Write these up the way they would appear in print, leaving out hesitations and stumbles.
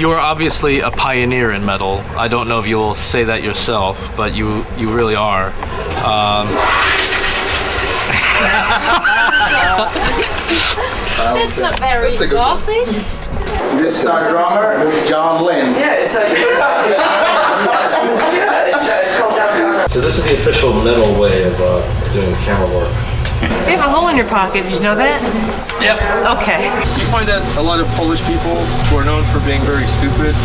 You are obviously a pioneer in metal. I don't know if you will say that yourself, but you really are. That's not very gothic. This is our drummer, John Lynn. Yeah, it's like... it's called Darkthrone. So this is the official metal way of doing camera work. You have a hole in your pocket, did you know that? Yep. Okay. You find that a lot of Polish people who are known for being very stupid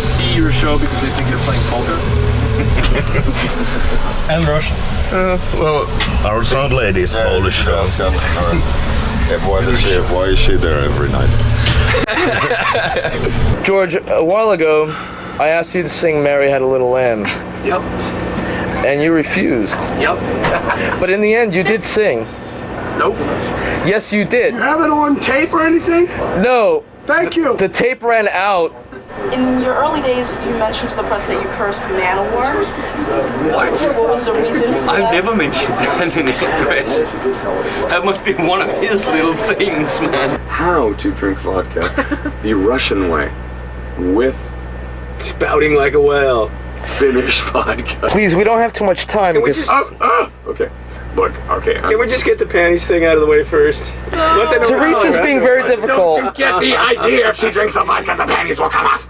see your show because they think you're playing polka. And Russians. Well, our sound lady is Polish. Why is she there every night? George, a while ago, I asked you to sing Mary Had a Little Lamb. Yep. And you refused. Yep. But in the end, you did sing. Nope. Yes, you did. You have it on tape or anything? No. Thank you. The tape ran out. In your early days, you mentioned to the press that you cursed Manowar. What? What was the reason for that? I've never mentioned that in the press. That must be one of his little things, man. How to drink vodka the Russian way with Spouting like a whale. Finnish vodka. Please, we don't have too much time. Can we because just... Okay. Look, okay. Can we just get the panties thing out of the way first? Teresa's being very difficult. Don't you get the idea? If she drinks the vodka, the panties will come off.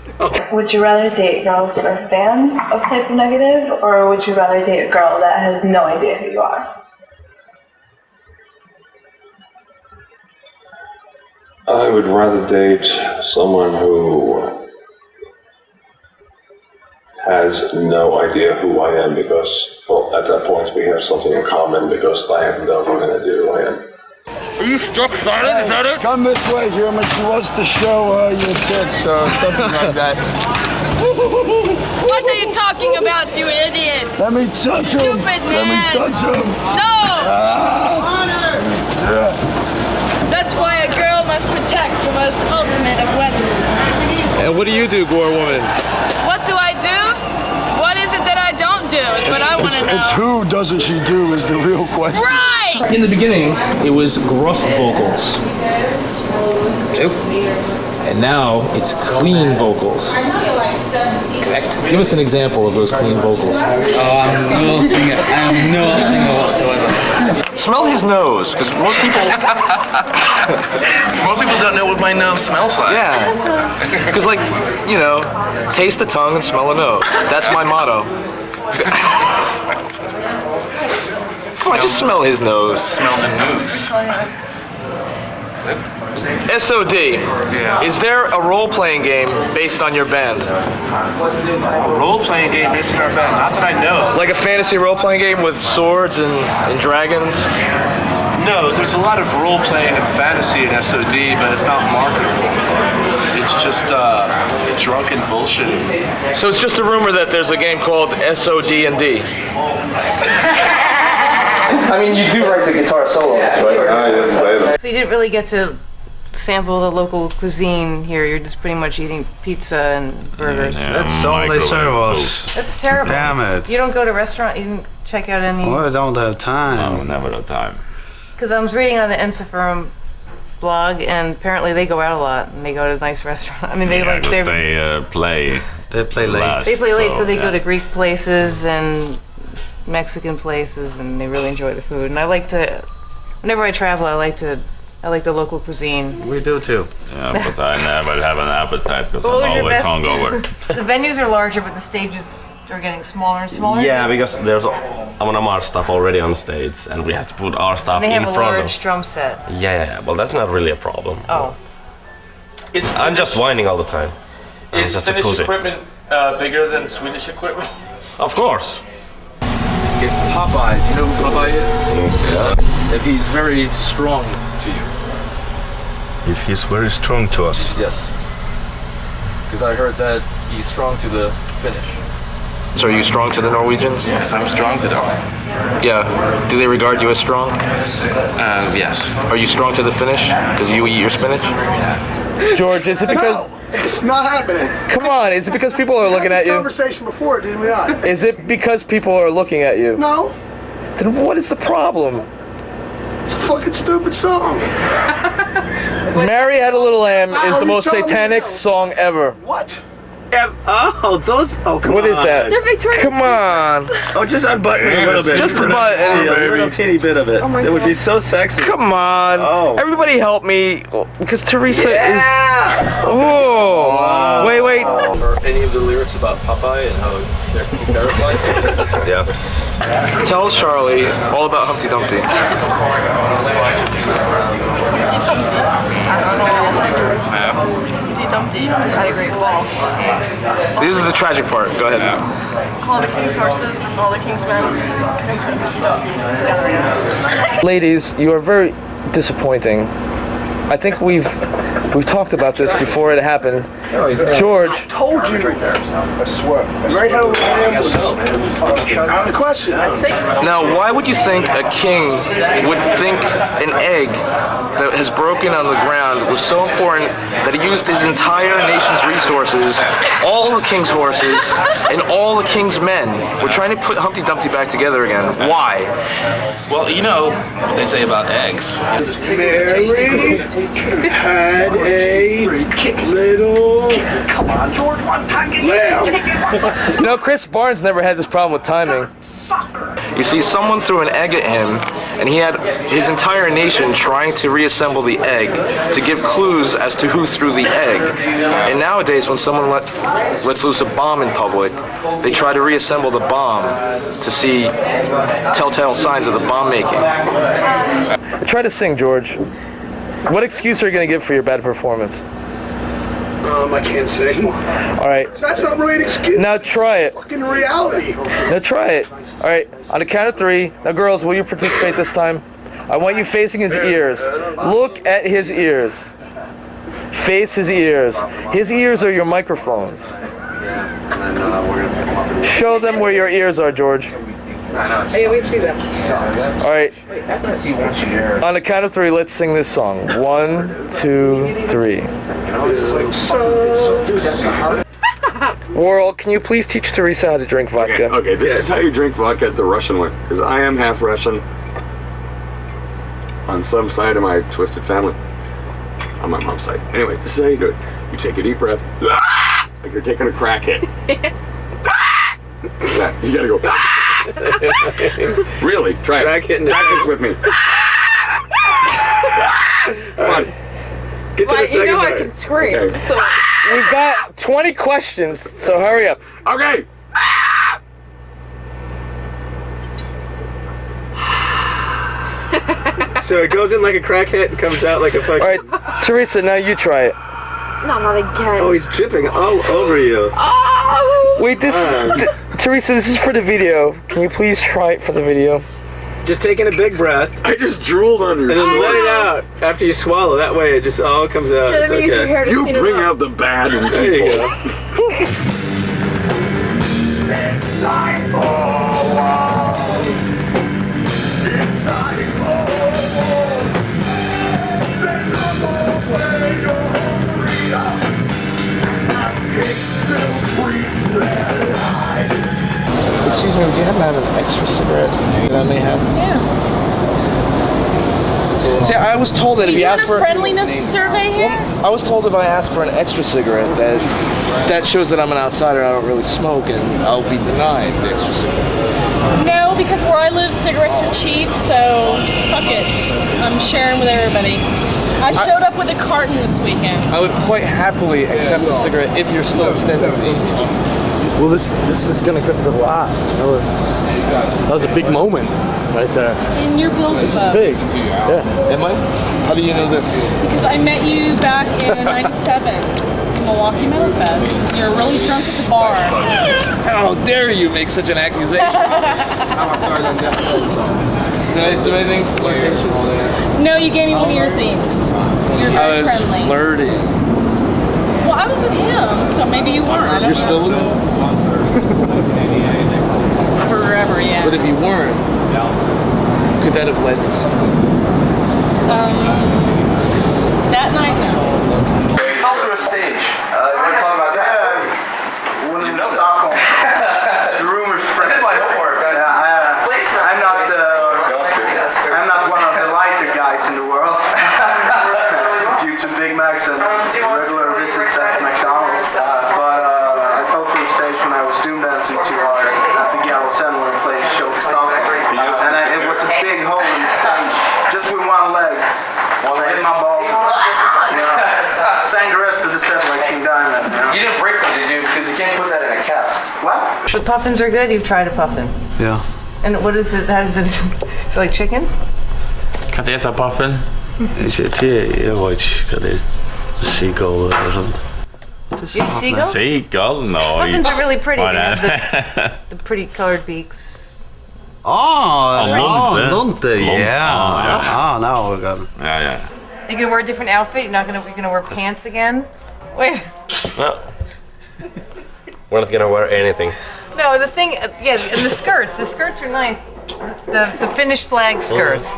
Would you rather date girls that are fans of Type of Negative, or would you rather date a girl that has no idea who you are? I would rather date someone who has no idea who I am because, well, at that point we have something in common because I have no fucking idea who I am. Are you struck silent? Is that it? Come this way, German. She wants to show your tits or something like that. What are you talking about, you idiot? Let me touch him. Stupid Let me man. touch him. No! Yeah. That's why a girl must protect the most ultimate of weapons. And what do you do, GWAR woman? What do I do? What is it that I don't do? It's what I want to know. It's who doesn't she do is the real question. Right! In the beginning, it was gruff vocals. And now it's clean vocals. Correct. Give us an example of those clean vocals. Oh, I'm no singer. I am no singer whatsoever. Smell his nose, because most people don't know what my nose smells like. Yeah. Because, like, you know, taste the tongue and smell a nose. That's my motto. Come on, just smell his nose. Smell the nose. S.O.D. Yeah. Is there a role-playing game based on your band? A role-playing game based on our band, not that I know. Like a fantasy role-playing game with swords and dragons? No, there's a lot of role-playing and fantasy in S.O.D, but it's not marketable. It's just drunken bullshit. So it's just a rumor that there's a game called S.O.D and D. I mean, you do write the guitar solos, right? Yes, later. So you didn't really get to sample the local cuisine here. You're just pretty much eating pizza and burgers. That's all they serve us. That's terrible. Damn it. You don't go to a restaurant, you didn't check out any... Well, I don't have time. No, never have time. Because I was reading on the Ensiferum blog, and apparently they go out a lot, and they go to nice restaurants. I mean, they Yeah, like... because They play. They play late. They play late, so they yeah. go to Greek places and Mexican places, and they really enjoy the food. And I like to... Whenever I travel, I like the local cuisine. We do too. Yeah, but I never have an appetite because What was I'm your always best- hungover. The venues are larger, but the stages are getting smaller and smaller. Yeah, because there's our stuff already on stage, and we have to put our stuff They in have a front large of. drum set. Yeah, well, that's not really a problem. Oh. I'm just whining all the time. I'm Is such a Finnish pussy. equipment bigger than Swedish equipment? Of course. Is Popeye, do you know who Popeye is? Yeah. If he's very strong to you. If he's very strong to us. Yes. Because I heard that he's strong to the Finnish. So are you strong to the Norwegians? Yes, I'm strong to them. Yeah. Do they regard you as strong? Yes. Are you strong to the Finnish? Because you eat your spinach? George, is it because... No, it's not happening. Come on, is it because people are looking at We had you? this conversation before, did we not? Is it because people are looking at you? No. Then what is the problem? It's a fucking stupid song. Mary Had a Little Lamb is the most satanic song ever. What? Oh, those. Oh, come on. What is that? They're Victoria's Come on. Oh, just unbutton it a little bit. Just a button. A little teeny bit of it. It would be so sexy. Come on. Oh. Everybody help me. Because Teresa is... Oh. Wow. Wait. Or any of the lyrics about Popeye and how he terrifies him? Yeah. Tell Charlie all about Humpty Dumpty. Humpty Dumpty had a great fall. This is the tragic part. Go ahead. All the king's horses and all the king's men couldn't put Humpty Dumpty together. Ladies, you are very disappointing. I think we've talked about this before it happened. George. I told you. I swear. Right how out of question. Now, why would you think a king would think an egg that has broken on the ground was so important that he used his entire nation's resources, all the king's horses, and all the king's men? We're trying to put Humpty Dumpty back together again. Why? Well, you know what they say about eggs. Mary had a little lamb. You know, Chris Barnes never had this problem with timing. You see, someone threw an egg at him, and he had his entire nation trying to reassemble the egg to give clues as to who threw the egg. And nowadays, when someone lets loose a bomb in public, they try to reassemble the bomb to see telltale signs of the bomb making. Try to sing, George. What excuse are you going to give for your bad performance? I can't sing. All right. That's not really an excuse. Now try it. Fucking reality. Now try it. All right. On the count of 3. Now, girls, will you participate this time? I want you facing his ears. Look at his ears. Face his ears. His ears are your microphones. Show them where your ears are, George. Hey, we see them. All right. On the count of 3, let's sing this song. 1, 2, 3. World, can you please teach Teresa how to drink vodka? Okay, this is how you drink vodka the Russian way. Because I am half Russian. On some side of my twisted family. On my mom's side. Anyway, this is how you do it. You take a deep breath. Like you're taking a crack hit. You gotta go. Really? Try it. Practice with me. Come on. Get to the second part. I can scream. Okay. So we've got 20 questions, so hurry up. Okay. So it goes in like a crack hit and comes out like a fucking... All right, Teresa, now you try it. No, not again. Oh, he's dripping all over you. Oh! Wait, Teresa, this is for the video. Can you please try it for the video? Just taking a big breath. I just drooled on your and then let it out after you swallow. That way it just all comes out. It's okay. You bring out the bad in people. There you go. Excuse me, do you happen to have an extra cigarette that I may have? Yeah. See, I was told that if you ask for a friendliness survey here? I was told if I ask for an extra cigarette that shows that I'm an outsider, I don't really smoke, and I'll be denied the extra cigarette. No, because where I live, cigarettes are cheap, so fuck it. I'm sharing with everybody. I showed up with a carton this weekend. I would quite happily accept a cigarette if you're still extending me. Well, this is gonna cut the lot. That was a big moment right there. In your Bill Zebub. This is big. Yeah. Am I? How do you know this? Because I met you back in '97 in Milwaukee Metal Fest. You were really drunk at the bar. How dare you make such an accusation? Did I do anything flirtatious? No, you gave me one of your zines. You're very friendly. I was flirting. Well, I was with him, so maybe you weren't. You're still with him? Forever, yeah. But if you weren't, could that have led to something? That night, no. So you fell through a stage. You want to talk about that? One in Stockholm. The rumors spread. I did my homework. I'm not one of the lighter guys in the world. Due to you can't put that in a cast. What? The puffins are good. You've tried a puffin. Ja. And what is it? How does it? Is it like chicken? Kan inte äta puffin? Jag vet inte. Seagull eller sånt. You eat seagull? Seagull? No. Puffins are really pretty. Why They not? have the pretty colored beaks. Lunte, yeah. Now we got it. Yeah. You're gonna wear a different outfit. You're gonna wear pants again. Wait. No. We're not gonna wear anything. No, the thing. Yeah, and the skirts. The skirts are nice. The Finnish flag skirts.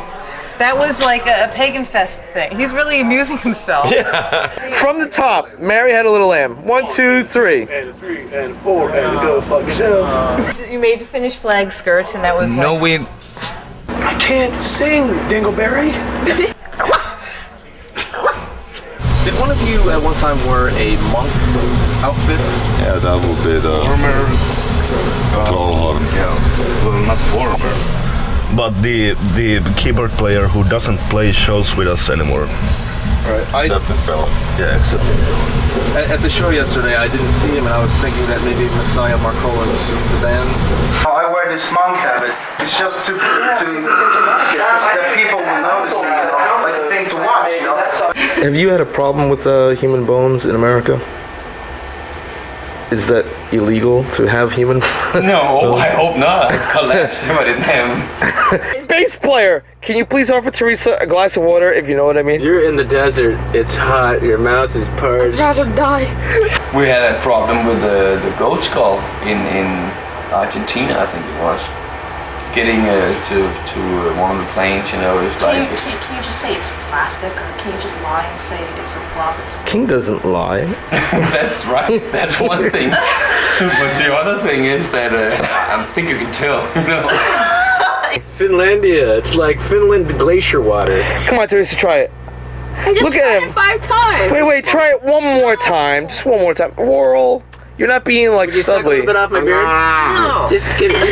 That was like a pagan fest thing. He's really amusing himself. Yeah. From the top, Mary had a little lamb. 1, 2, 3. And a 3, and a 4, and a go fuck yourself. You made the Finnish flag skirts, and that was No, like, we. I can't sing, Dingleberry. Did one of you at one time wear a monk outfit? Yeah, that would be the Trollhorn. Yeah, well, not former. But the keyboard player who doesn't play shows with us anymore. Right. Except the film. Yeah, except At the show yesterday, I didn't see him, and I was thinking that maybe Messiah Marcolin's the band. I wear this monk habit. It's just to that people will notice me, you know, like a thing to watch, you know. Have you had a problem with human bones in America? Is that illegal to have human? No, I hope not. Collapse him. Bass player, can you please offer Teresa a glass of water if you know what I mean? You're in the desert, it's hot, your mouth is parched. I'd rather die. We had a problem with the goat skull in Argentina, I think it was. Getting to one of the planes, you know, it's like... Can you just say it's plastic, or can you just lie and say it's a prop? King doesn't lie. That's right, that's one thing. But the other thing is that I think you can tell, you know. Finlandia, it's like Finland glacier water. Come on, Teresa, try it. I just Look tried at him. it 5 times. Wait, try it one more time. Just one more time. Roral. You're not being like Would you suck a little Studley. bit off my beard? No. Just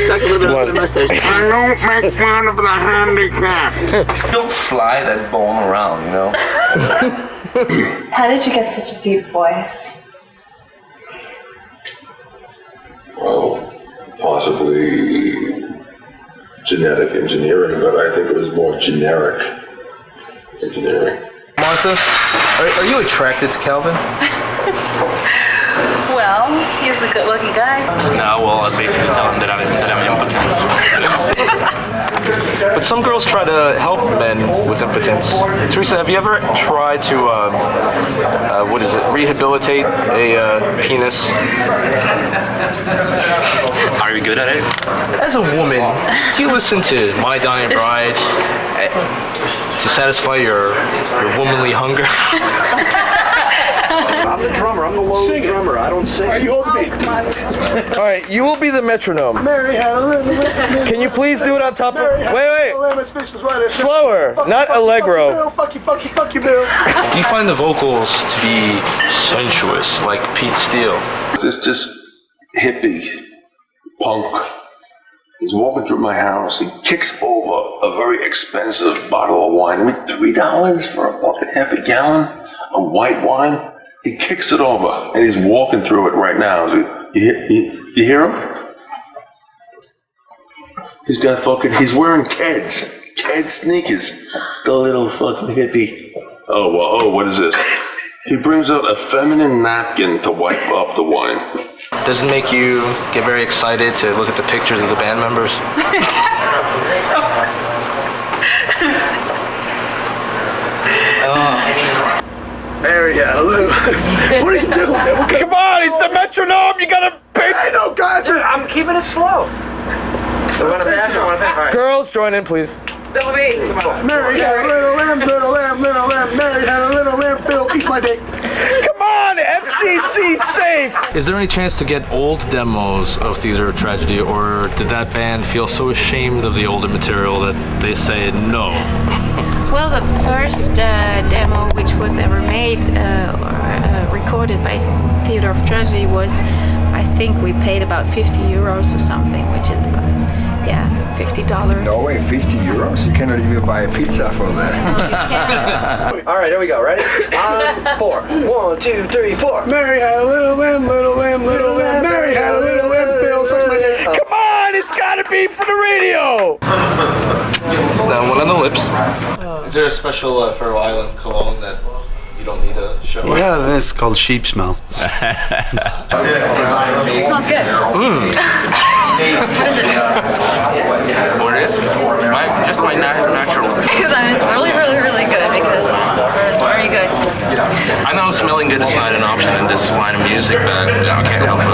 suck a little bit off my mustache. I don't make fun of the handicap. Don't fly that bone around, you know. How did you get such a deep voice? Well, possibly genetic engineering, but I think it was more generic engineering. Martha, are you attracted to Calvin? Well, he's a good-looking guy. No, well, I basically tell him that I'm impotent. But some girls try to help men with impotence. Teresa, have you ever tried to, rehabilitate a penis? Are you good at it? As a woman, do you listen to My Dying Bride to satisfy your womanly hunger? I'm the drummer. I'm the lone drummer. I don't sing. Are you holding me? All right, you will be the metronome. Mary had a little. Can you please do it on top of? Wait. Wait. Slower, not allegro. Fuck you, Bill. Do you find the vocals to be sensuous, like Pete Steele? This hippie punk. He's walking through my house. He kicks over a very expensive bottle of wine. I mean, $3 for a fucking half a gallon of white wine. He kicks it over, and he's walking through it right now. So you hear him? He's wearing Ked sneakers. The little fucking hippie. Oh, what is this? He brings out a feminine napkin to wipe up the wine. Does it make you get very excited to look at the pictures of the band members? Mary had a little. What are you doing? Come on, it's the metronome. You gotta pay. I know, gotcha. I'm keeping it slow. Girls, join in, please. Mary had a little lamb, little lamb, little lamb. Mary had a little lamb. Bill, eat my dick. Come on, FCC safe. Is there any chance to get old demos of Theater of Tragedy, or did that band feel so ashamed of the older material that they say no? Well, the first demo which was ever made or recorded by Theater of Tragedy was, I think we paid about 50 euros or something, which is about, $50. No way, 50 euros? You cannot even buy a pizza for that. All right, here we go. Ready? On 4. 1, 2, 3, 4. Mary had a little lamb, little lamb, little lamb. It's gotta be for the radio! Now one on the lips. Is there a special Faroe Island cologne that you don't need to show? Yeah, it's called sheep smell. It smells good. What is it? What it is? Just my natural. Then it's really, really, really good because it's very good. I know smelling good is not an option in this line of music, but I can't help it.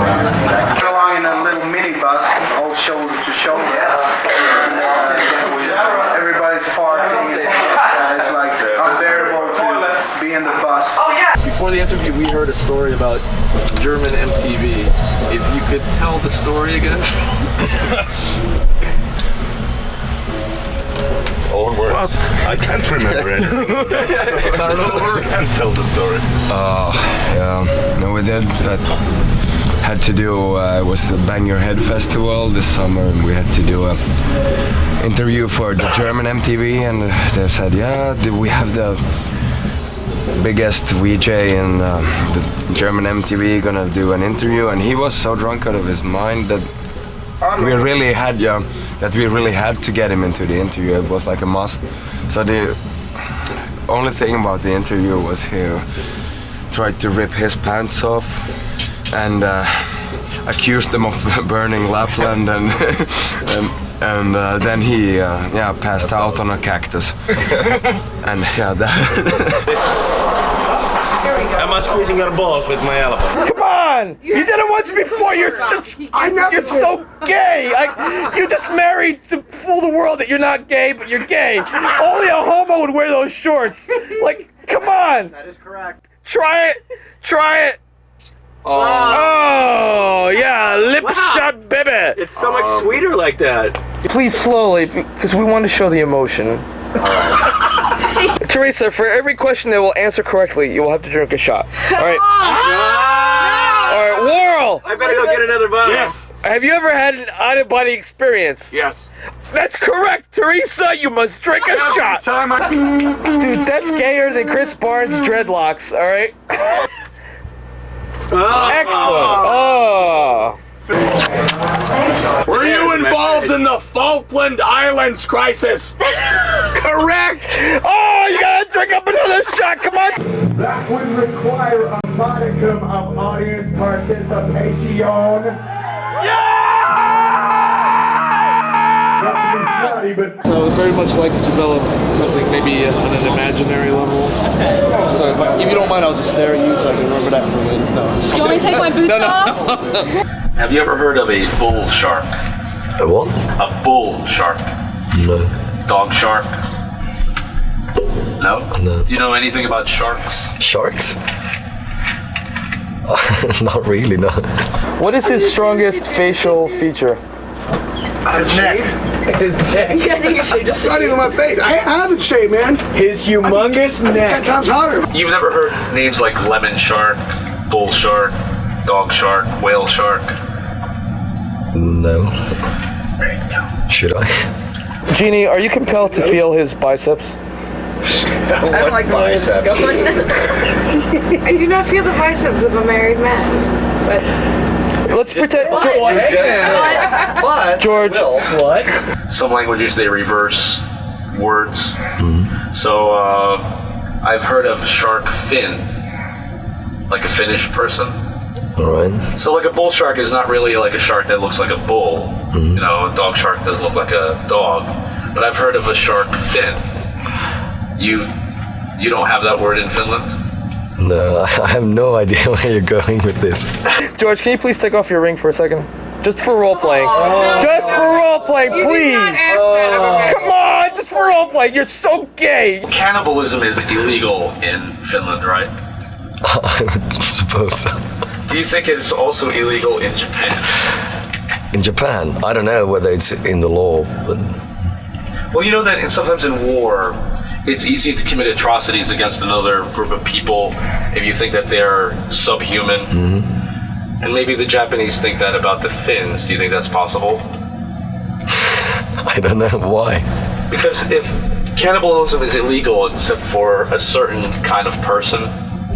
We're along in a little minibus, all shoulder to shoulder. And, everybody's farting. It's like unbearable to be in the bus. Before the interview, we heard a story about German MTV. If you could tell the story again. All words. I can't remember anything. Start over. I can't tell the story. Yeah. No, we did. That had to do. It was the Bang Your Head Festival this summer, and we had to do a interview for the German MTV, and they said, "Yeah, we have the biggest VJ in the German MTV gonna do an interview," and he was so drunk out of his mind that we really had to get him into the interview. It was like a must. So the only thing about the interview was he tried to rip his pants off and accused them of burning Lapland, and then he passed out on a cactus. And Am I squeezing your balls with my elbow? Come on! You did it once before. You're so gay. You just married to fool the world that you're not gay, but you're gay. Only a homo would wear those shorts. Like, come on. That is correct. Try it. Oh yeah, lip shot, baby. It's so much sweeter like that. Please slowly, because we want to show the emotion. Teresa, for every question that will answer correctly, you will have to drink a shot. All right. All right, Warl. I better go get another bottle. Yes. Have you ever had an out-of-body experience? Yes. That's correct, Teresa. You must drink a shot. Dude, that's gayer than Chris Barnes' dreadlocks. All right. Excellent. Oh. Were you involved in the Falkland Islands crisis? Correct. Oh, you gotta drink up another shot. Come on. That would require a modicum of audience participation. Not to be snotty, but So I would very much like to develop something maybe on an imaginary level. So if you don't mind, I'll just stare at you so I can remember that for a minute. No. Do you want me to take my boots off? Have you ever heard of a bull shark? A what? A bull shark. No. Dog shark? No? No. Do you know anything about sharks? Sharks? Not really, no. What is his strongest facial feature? his neck. His neck. Yeah, I think you should just. It's not even my face. I haven't shaved, man. His humongous neck. 10 times harder. You've never heard names like lemon shark, bull shark, dog shark, whale shark? No. Should I? Jeannie, are you compelled to feel his biceps? I don't like biceps. I do not feel the biceps of a married man, but let's pretend. But George, Some languages they reverse words. So I've heard of shark fin, like a Finnish person. Alright. So like a bull shark is not really like a shark that looks like a bull. You know, a dog shark doesn't look like a dog. But I've heard of a shark fin. You don't have that word in Finland? No, I have no idea where you're going with this. George, can you please take off your ring for a second? Just for role playing. Just for role playing, please. Come on, just for role playing. You're so gay. Cannibalism is illegal in Finland, right? I would suppose so. Do you think it's also illegal in Japan? In Japan, I don't know whether it's in the law, but Well, you know that sometimes in war, it's easy to commit atrocities against another group of people if you think that they're subhuman. And maybe the Japanese think that about the Finns. Do you think that's possible? I don't know why. Because if cannibalism is illegal except for a certain kind of person,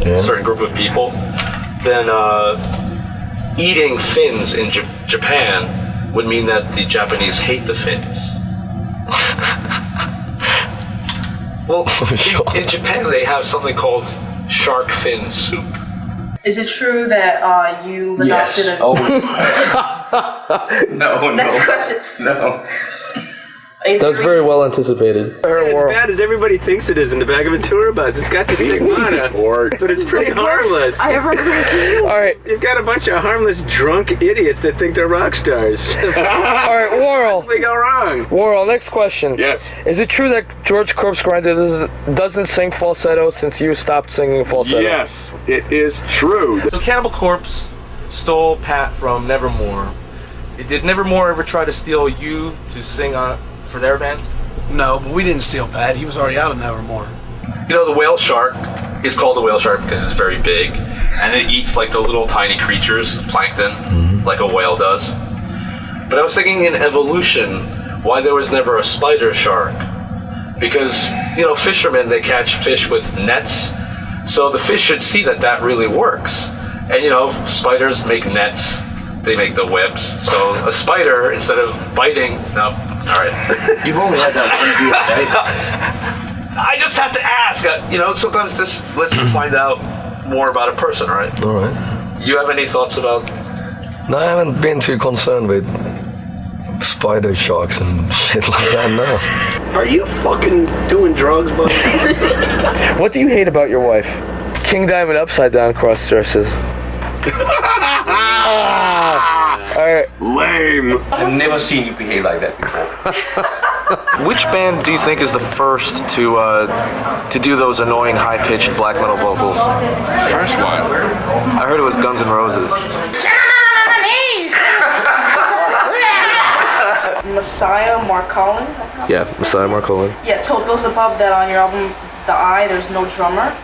a certain group of people, then eating Finns in Japan would mean that the Japanese hate the Finns. Well, in Japan they have something called shark fin soup. Is it true that you've adopted a... Oh. No. Next question. No. That was very well anticipated. As bad as everybody thinks it is in the back of a tour bus. It's got the stigmata, but it's pretty harmless. I ever heard. All right, you've got a bunch of harmless drunk idiots that think they're rock stars. All right, Worrell. They go wrong. Worrell, next question. Yes. Is it true that George Corpse Grinder doesn't sing falsetto since you stopped singing falsetto? Yes, it is true. So Cannibal Corpse stole Pat from Nevermore. Did Nevermore ever try to steal you to sing on for their band? No, but we didn't steal Pat. He was already out of Nevermore. You know, the whale shark is called a whale shark because it's very big, and it eats like the little tiny creatures, plankton, like a whale does. But I was thinking in evolution, why there was never a spider shark? Because, you know, fishermen, they catch fish with nets, so the fish should see that that really works. And, you know, spiders make nets, they make the webs, so a spider, instead of biting, no, alright. You've only had that one view, right? I just have to ask, you know, sometimes this lets me find out more about a person, right? Alright. You have any thoughts about... No, I haven't been too concerned with spider sharks and shit like that, no. Are you fucking doing drugs, buddy? What do you hate about your wife? King Diamond upside down cross dresses. Alright. Lame. I've never seen you behave like that before. Which band do you think is the first to do those annoying high-pitched black metal vocals? First one? I heard it was Guns N' Roses. Messiah Marcolin? Yeah, Messiah Marcolin. Yeah, told Bill Zebub that on your album The Eye there's no drummer,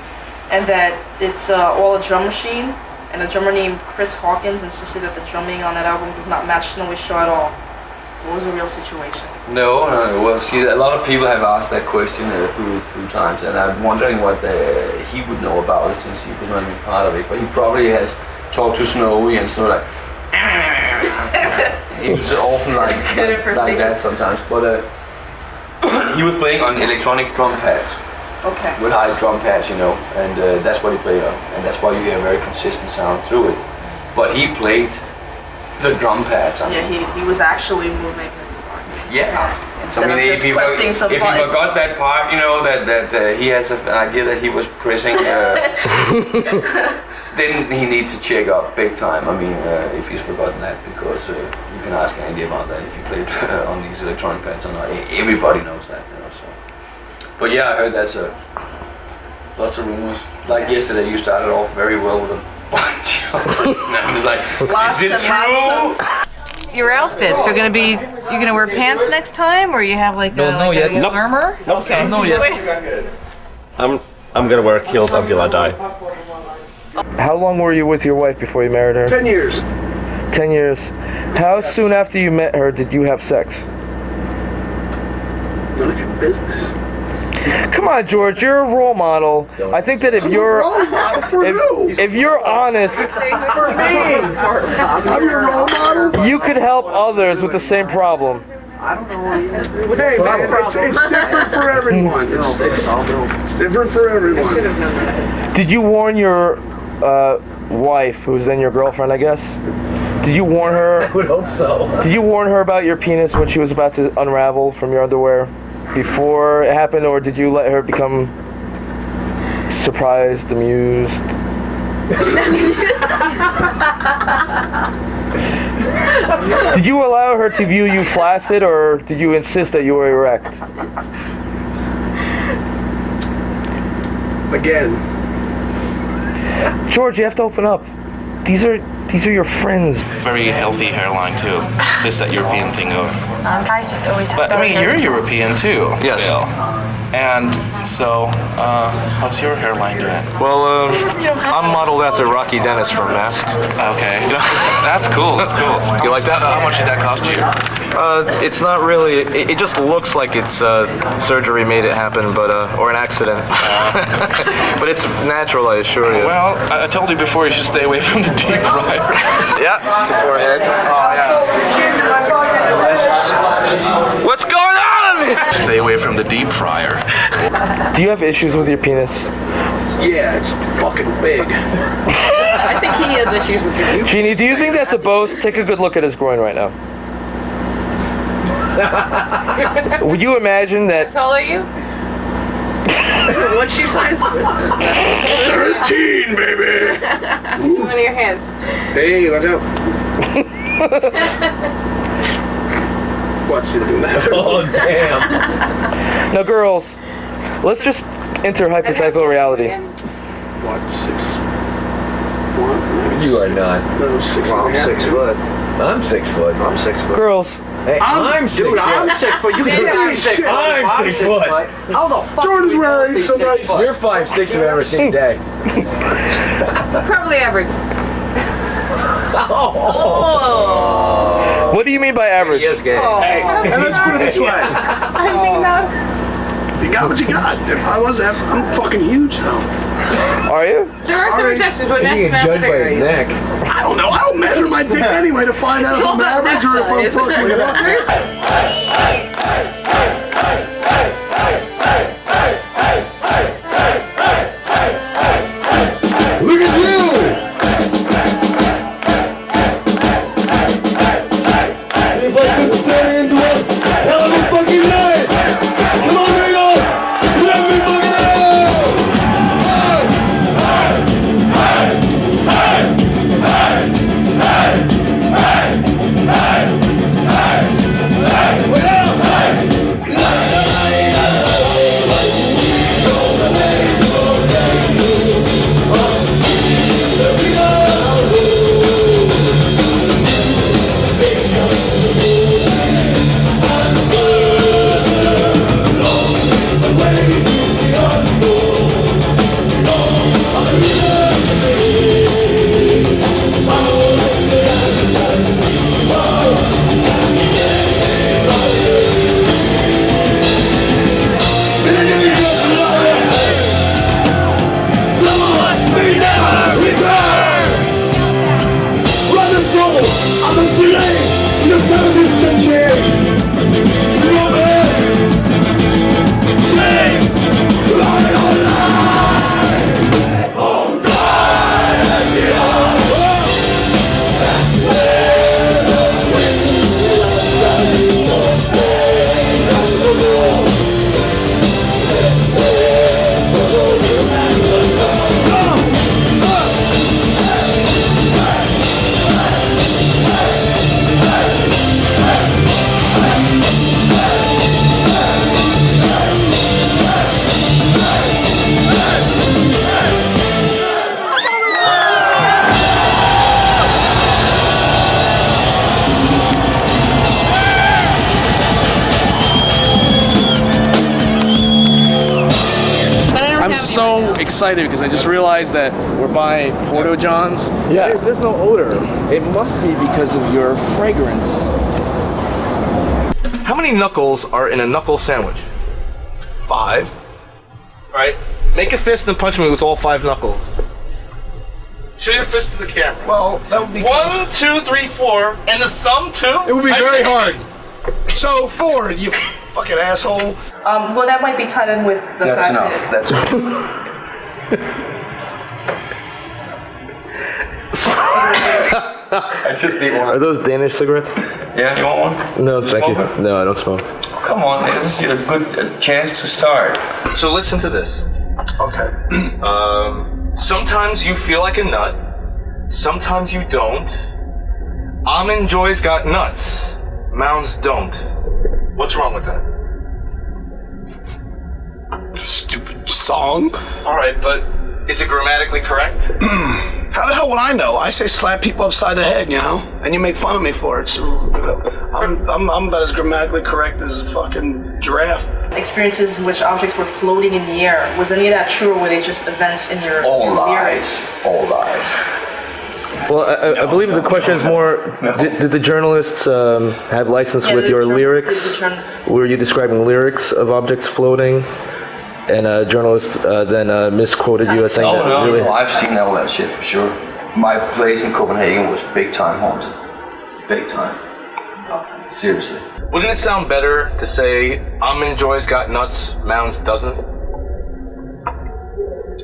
and that it's all a drum machine, and a drummer named Chris Hawkins insisted that the drumming on that album does not match Snowy's show at all. What was the real situation? No. Well, see, a lot of people have asked that question through times, and I'm wondering what he would know about it since he was not even part of it. But he probably has talked to Snowy and stuff like. He was often like that sometimes, but he was playing on electronic drum pads. Okay. With high drum pads, you know, and that's what he played on, and that's why you hear a very consistent sound through it. But he played the drum pads. Yeah, he was actually moving his arm. Yeah. Instead of just pressing some if buttons. he forgot that part, you know, that he has an idea that he was pressing, then he needs to check up big time. I mean, if he's forgotten that, because you can ask Andy about that if he played on these electronic pads or not. Everybody knows that, you know. So. But yeah, I heard that's lots of rumors. Like yesterday, you started off very well with a bunch of. And I was like, is it true? Your outfits are gonna be. You're gonna wear pants next time, or you have like a armor? Nope. Okay. No, yet. I'm gonna wear a kilt until I die. How long were you with your wife before you married her? 10 years. 10 years. How soon after you met her did you have sex? None of your business. Come on, George, you're a role model. I think that if you're if you're honest, For me. I'm your role model. you could help others with the same problem. I don't know. Hey man, it's different for everyone. It's different for everyone. Did you warn your wife, who's then your girlfriend, I guess? Did you warn her? I would hope so. Did you warn her about your penis when she was about to unravel from your underwear before it happened, or did you let her become surprised, amused? Did you allow her to view you flaccid, or did you insist that you were erect? Again. George, you have to open up. These are your friends. Very healthy hairline too. Just that European thing going. Guys just always have But I mean, you're European too. Yes. Bill. And so, how's your hairline doing? Well, I'm modeled after Rocky Dennis from Mask. Okay. That's cool. That's cool. You like that? How much did that cost you? It's not really. It just looks like it's surgery made it happen, but or an accident. But it's natural, I assure you. Well, I told you before you should stay away from the deep fryer. Yeah. To forehead. Oh yeah. Stay away from the deep fryer. Do you have issues with your penis? Yeah, it's fucking big. I think he has issues with your Jeannie, do you think that's a boast? Take a good look at his groin right now. Would you imagine that? How tall are you? What's your size? 13, baby. One of your hands. Hey, watch out. What's you doing that? Oh, damn. Now, girls, let's just enter hypothetical reality. What, 6'1"? You are not. No, 6 Well, I'm and a half, 6 dude. foot. I'm 6 foot. I'm 6 foot. Girls. Hey, I'm 6 dude, foot. I'm 6 foot. You Dude, I'm 6 foot. I'm 6 foot. How the fuck? Jordan's wearing some nice. You're 5'6" I've ever seen today. Probably average. Oh. What do you mean by average? He is gay. Hey, and let's put it this way. I'm thinking that. You got what you got. If I was, I'm fucking huge though. Are you? There are some exceptions when You that's can judge by his neck. I don't know. I don't measure my dick anyway to find out if I'm average or if I'm fucking what. Look at you! Seems like this is turning into a hell of a fucking night! Come on, Ringo! Let me fucking know! So excited because I just realized that we're by Porto John's. Yeah. There's no odor. It must be because of your fragrance. How many knuckles are in a knuckle sandwich? 5. Alright. Make a fist and punch me with all 5 knuckles. Show your fist to the camera. Well, that would be 1, 2, 3, 4, and the thumb too? It would be very hard. So 4, you fucking asshole. Well, that might be tied in with the That's fact enough. that That's I just need one. Are those Danish cigarettes? Yeah, you want one? No, thank you. smoke? No, I don't smoke. Come on, man. This is a good chance to start. So listen to this. Okay. Sometimes you feel like a nut. Sometimes you don't. Almond Joy's got nuts. Mounds don't. What's wrong with that? Stupid song. Alright, but is it grammatically correct? How the hell would I know? I say slap people upside the head, you know? And you make fun of me for it. So I'm about as grammatically correct as a fucking giraffe. experiences in which objects were floating in the air. Was any of that true, or were they just events in your lyrics? All lies. Well, I believe the question is more, did the journalists have license with your lyrics? Were you describing lyrics of objects floating? And a journalist then misquoted you as saying that really... No, I've seen all that shit for sure. My place in Copenhagen was big time haunted. Big time. Seriously. Wouldn't it sound better to say Almond Joy's got nuts, Mounds doesn't?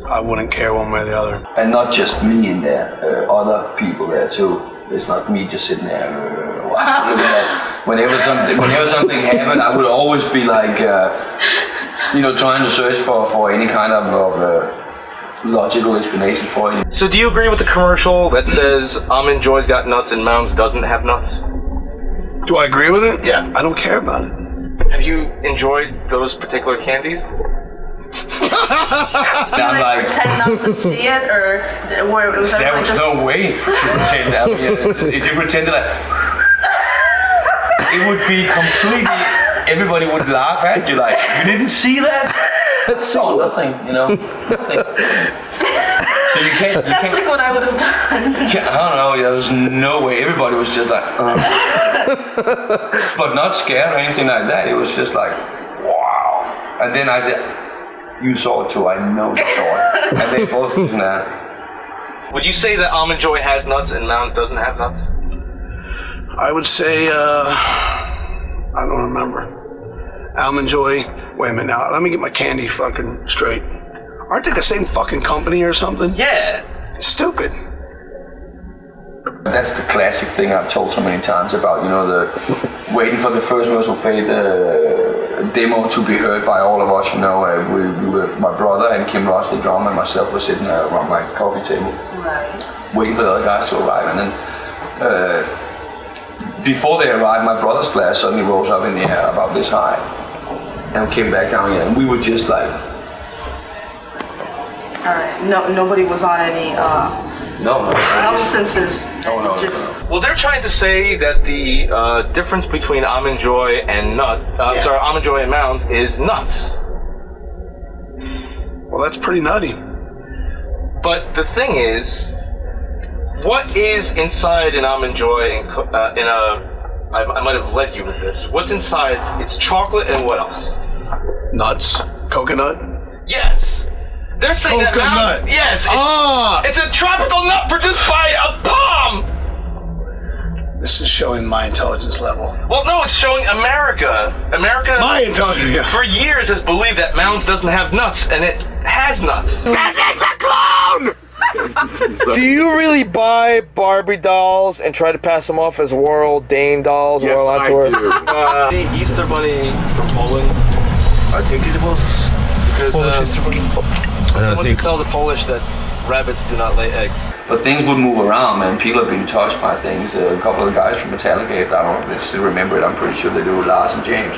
I wouldn't care one way or the other. And not just me in there, other people there too. It's not me just sitting there. Whenever something happened, I would always be like, trying to search for any kind of logical explanation for it. So do you agree with the commercial that says Almond Joy's got nuts and Mounds doesn't have nuts? Do I agree with it? Yeah. I don't care about it. Have you enjoyed those particular candies? I'm like, pretend not to see it, or was there was just... no way to pretend. I mean, if you pretended like, it would be completely. Everybody would laugh at you like, you didn't see that? So nothing, nothing. So you can't. That's like what I would have done. I don't know. There was no way. Everybody was just like, but not scared or anything like that. It was just like, wow. And then I said, you saw it too. I know you saw it. And they both did that. Would you say that Almond Joy has nuts and Mounds doesn't have nuts? I would say, I don't remember. Almond Joy. Wait a minute now. Let me get my candy fucking straight. Aren't they the same fucking company or something? Yeah. It's stupid. That's the classic thing I've told so many times about, the waiting for the first Merciful Fate demo to be heard by all of us. We were, my brother and Kim Ross, the drummer, and myself were sitting around my coffee table, waiting for the other guys to arrive. And then before they arrived, my brother's glass suddenly rose up in the air about this high, and came back down again. And we were just like, all right. No, nobody was on any substances. No. Well, they're trying to say that the difference between Almond Joy and Almond Joy and Mounds is nuts. Well, that's pretty nutty. But the thing is, what is inside an Almond Joy I might have led you with this. What's inside? It's chocolate and what else? Nuts. Coconut. Yes. They're saying that Mounds. Yes. It's a tropical nut produced by a palm. This is showing my intelligence level. Well, no, it's showing America. My intelligence. For years has believed that Mounds doesn't have nuts, and it has nuts. It's a clone! Do you really buy Barbie dolls and try to pass them off as Royal Dane dolls? Yes, I do. The Easter Bunny from Poland, I think it was. Because Polish Easter Bunny? someone could tell the Polish that rabbits do not lay eggs. But things would move around, man. People have been touched by things. A couple of the guys from Metallica, if I don't know if they still remember it, I'm pretty sure they do, Lars and James.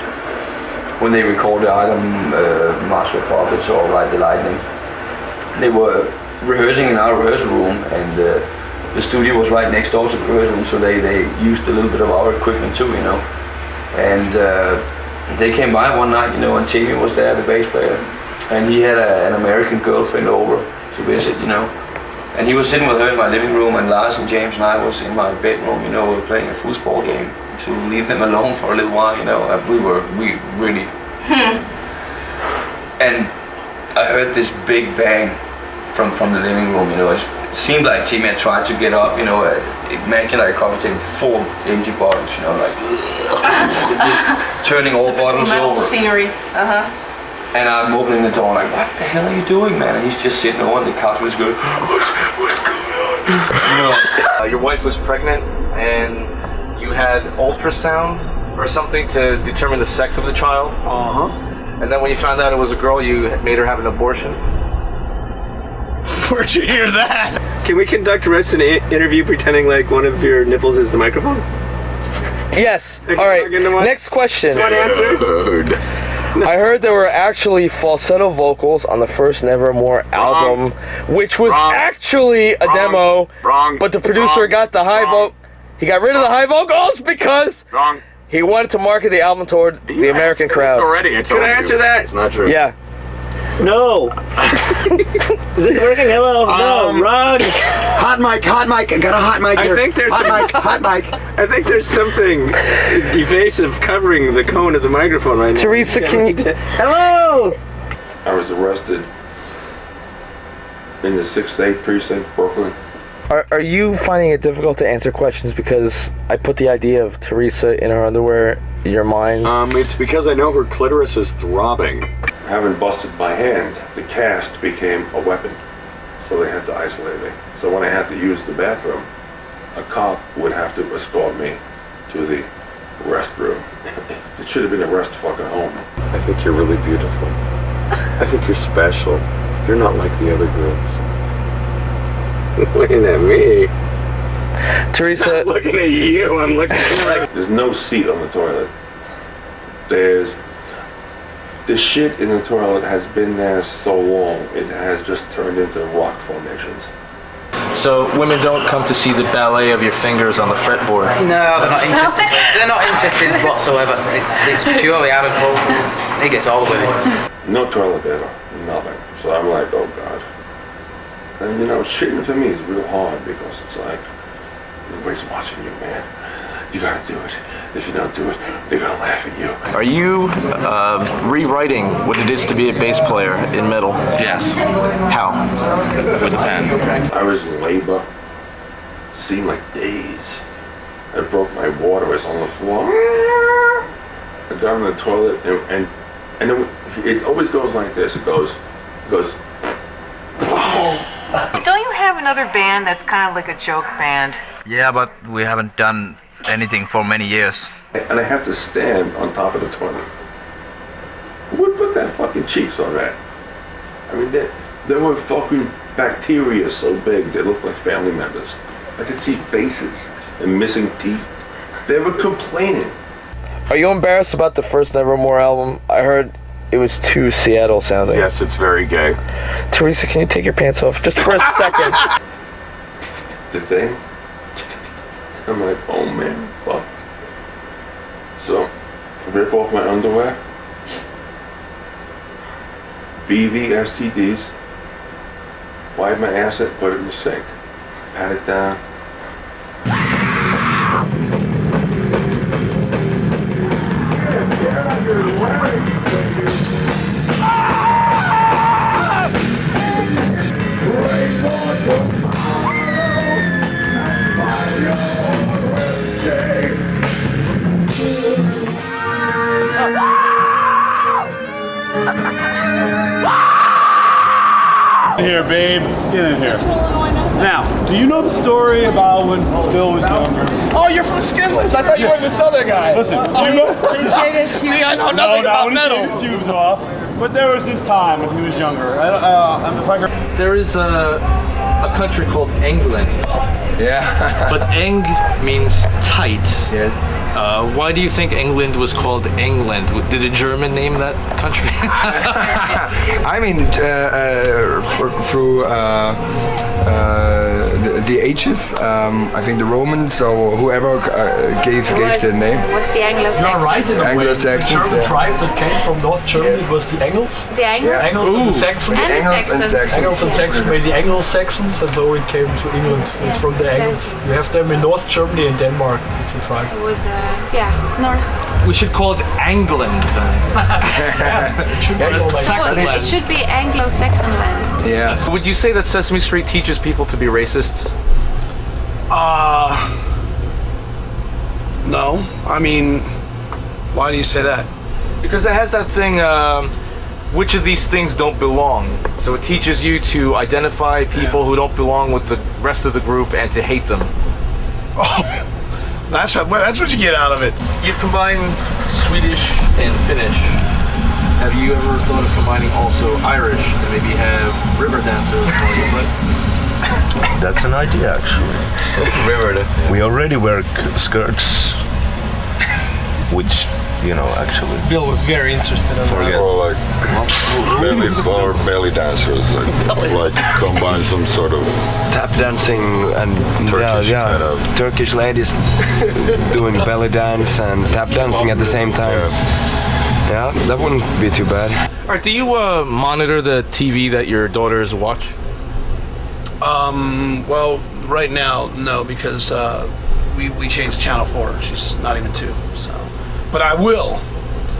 When they recorded either Master of Puppets or Ride the Lightning, they were rehearsing in our rehearsal room, and the studio was right next door to the rehearsal room, so they used a little bit of our equipment too, And they came by one night, and Timmy was there, the bass player, and he had an American girlfriend over to visit, And he was sitting with her in my living room, and Lars and James and I was in my bedroom, we were playing a foosball game to leave them alone for a little while, We really... And I heard this big bang from the living room, It seemed like Timmy had tried to get up, imagine like a coffee table full of empty bottles, just turning all bottles metal over. scenery. And I'm opening the door like, what the hell are you doing, man? And he's just sitting on the couch with his going, what's going on? Your wife was pregnant, and you had ultrasound or something to determine the sex of the child. And then when you found out it was a girl, you made her have an abortion. Where'd you hear that? Can we conduct the rest of the interview pretending like one of your nipples is the microphone? Yes. All right. Next question. One answer. I heard there were actually falsetto vocals on the first Nevermore album, which was actually a demo. But the producer got the high vocal. He got rid of the high vocals because he wanted to market the album toward the American crowd. Could I answer that? It's not true. Yeah. No. Is this working? Hello. No. Wrong. Hot mic. I got a hot mic here. I think there's hot mic. I think there's something evasive covering the cone of the microphone right now. Teresa, can you... Hello. I was arrested in the 6th 8th precinct, Brooklyn. Are you finding it difficult to answer questions because I put the idea of Teresa in her underwear in your mind? It's because I know her clitoris is throbbing. Having busted my hand, the cast became a weapon, so they had to isolate me. So when I had to use the bathroom, a cop would have to escort me to the restroom. It should have been a rest fucking home. I think you're really beautiful. I think you're special. You're not like the other girls. Looking at me. Teresa. I'm looking at you. I'm looking at you like. There's no seat on the toilet. The shit in the toilet has been there so long, it has just turned into rock formations. So women don't come to see the ballet of your fingers on the fretboard. No, they're not interested. They're not interested whatsoever. It's purely out of hope. He gets all the women. No toilet paper, nothing. So I'm like, oh god. And you know, shitting for me is real hard because it's like, everybody's watching you, man. You gotta do it. If you don't do it, they're gonna laugh at you. Are you rewriting what it is to be a bass player in metal? Yes. How? With a pen. I was in labor. It seemed like days. I broke my water, I was on the floor. I got in the toilet and it always goes like this. It goes. Don't you have another band that's kind of like a joke band? Yeah, but we haven't done anything for many years. And I have to stand on top of the toilet. Who would put that fucking cheeks on that? I mean, there were fucking bacteria so big they looked like family members. I could see faces and missing teeth. They were complaining. Are you embarrassed about the first Nevermore album? I heard it was too Seattle sounding. Yes, it's very gay. Teresa, can you take your pants off just for a second? The thing? I'm like, oh man, fuck. So, rip off my underwear, BV STDs, wipe my ass it, put it in the sink, pat it down. Here, babe. Get in here. Now, do you know the story about when Bill was younger? Oh, you're from Skinless. I thought you were this other guy. Listen, do you know? See, I know nothing about metal. His tubes off. But there was this time when he was younger. There is a country called England. Yeah. But Eng means tight. Yes. Why do you think England was called England? Did a German name that country? I mean, through the ages, I think the Romans or whoever gave the name. It was the Anglo-Saxons. You're right in a way. Anglo-Saxons, The German tribe that came from North Germany was the Engels. The Angles? Angles and the Saxons. Angles and Saxons made the Anglo-Saxons, and so it came to England. It's from the Angles. You have them in North Germany and Denmark. It's a tribe. It was, north. We should call it Angland then. It should be Saxonland. It should be Anglo-Saxon land. Yeah. Would you say that Sesame Street teaches people to be racist? No. I mean, why do you say that? Because it has that thing, which of these things don't belong. So it teaches you to identify people who don't belong with the rest of the group and to hate them. Oh, that's what you get out of it. You combine Swedish and Finnish. Have you ever thought of combining also Irish and maybe have river dancers for you, but That's an idea, actually. We already wear skirts, which, you know, actually. Bill was very interested in Forget. Or like belly dancers, like combine some sort of tap dancing and Turkish kind of. Turkish ladies doing belly dance and tap dancing at the same time. Yeah, that wouldn't be too bad. All right, do you monitor the TV that your daughters watch? Well, right now, no, because we changed channel 4. She's not even 2, so. But I will.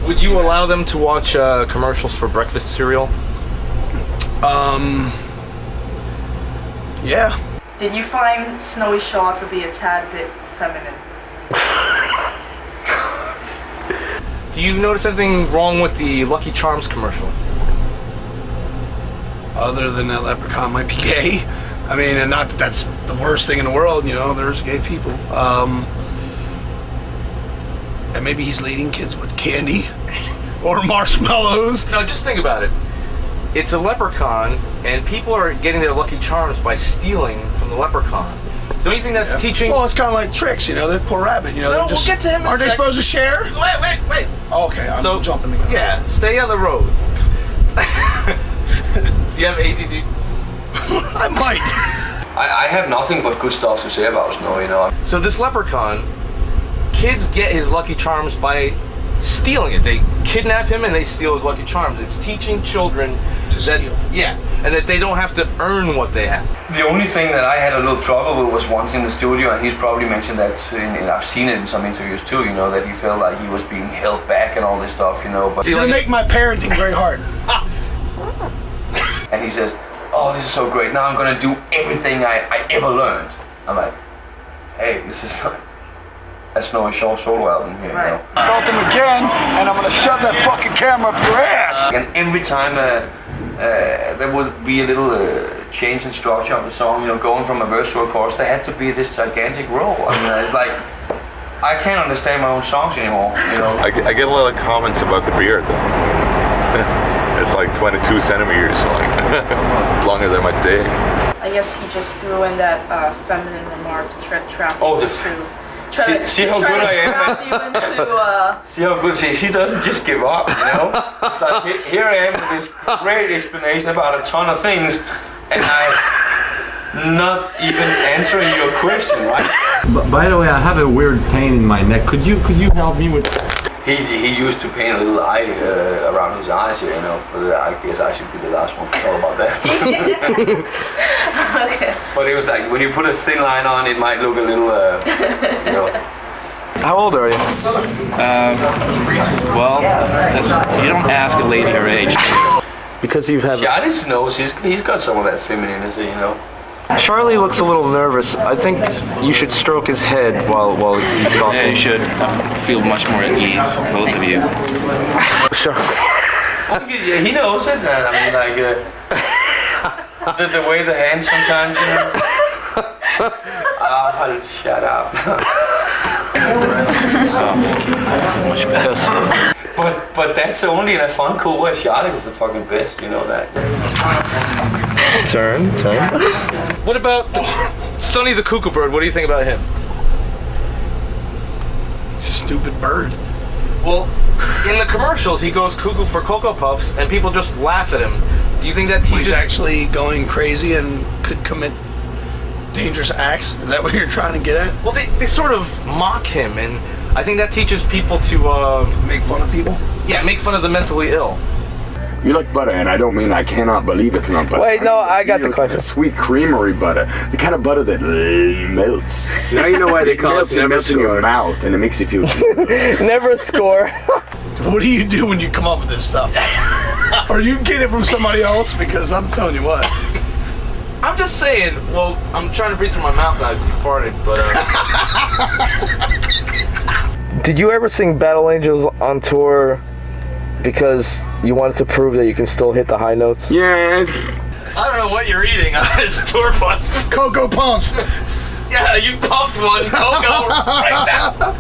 Would you allow them to watch commercials for breakfast cereal? Yeah. Did you find Snowy Shaw to be a tad bit feminine? Do you notice anything wrong with the Lucky Charms commercial? Other than that leprechaun might be gay. I mean, and not that that's the worst thing in the world, you know, there's gay people. And maybe he's leading kids with candy or marshmallows. No, just think about it. It's a leprechaun, and people are getting their Lucky Charms by stealing from the leprechaun. Don't you think that's teaching? Well, it's kind of like tricks, you know, that poor rabbit, you know. No, they're just, we'll get to him in a aren't they sec. supposed to share? Wait. Okay, I'm jumping the gun. Yeah, stay on the road. Do you have ADD? I might. I have nothing but good stuff to say about Snow, you know. So this leprechaun, kids get his Lucky Charms by stealing it. They kidnap him and they steal his Lucky Charms. It's teaching children to steal. Yeah, and that they don't have to earn what they have. The only thing that I had a little trouble with was once in the studio, and he's probably mentioned that, I've seen it in some interviews too, you know, that he felt like he was being held back and all this stuff, you know. But You're gonna make my parenting very hard. And he says, oh, this is so great, now I'm gonna do everything I ever learned. I'm like, hey, this is not a Snowy Shaw solo album here, you know. Assault him again, and I'm gonna shove that fucking camera up your ass. And every time there would be a little change in structure of the song, you know, going from a verse to a chorus, there had to be this gigantic roll. I mean, it's like, I can't understand my own songs anymore, you know. I get a lot of comments about the beard though. It's like 22 centimeters, like as long as I might dig. I guess he just threw in that feminine remark to try to trap you into. See how good I am. See how good she doesn't just give up, you know. It's like, here I am with this great explanation about a ton of things, and I'm not even answering your question, right? By the way, I have a weird pain in my neck. Could you help me with? He used to paint a little eye around his eyes here, you know, but I guess I should be the last one to talk about that. Okay. But it was like, when you put a thin line on, it might look a little, you know. How old are you? Well, you don't ask a lady her age. Because you have... Giannis knows he's got some of that femininity, you know. Charlie looks a little nervous. I think you should stroke his head while he's talking. Yeah, you should. I feel much more at ease, both of you. Sure. He knows it, man. I mean, like, the way the hands sometimes, you know. Shut up. Much better. But that's only in a fun, cool way. Charlotte is the fucking best, you know that. Turn. What about Sonny the Cuckoo Bird? What do you think about him? Stupid bird. Well, in the commercials, he goes cuckoo for Cocoa Puffs, and people just laugh at him. Do you think that teaches... He's actually going crazy and could commit dangerous acts? Is that what you're trying to get at? Well, they sort of mock him, and I think that teaches people to make fun of people? Yeah, make fun of the mentally ill. You like butter, and I don't mean I cannot believe it's not butter. Wait, no, I got the question. Sweet creamery butter, the kind of butter that melts. Now you know why they call it Never melts in your mouth, and it makes you feel. Never score. What do you do when you come up with this stuff? Or you get it from somebody else? Because I'm telling you what. I'm just saying. Well, I'm trying to breathe through my mouth now because you farted, but. Did you ever sing Battle Angels on tour because you wanted to prove that you can still hit the high notes? Yes. I don't know what you're eating on this tour bus. Cocoa Puffs. Yeah, you puffed one. Cocoa right now.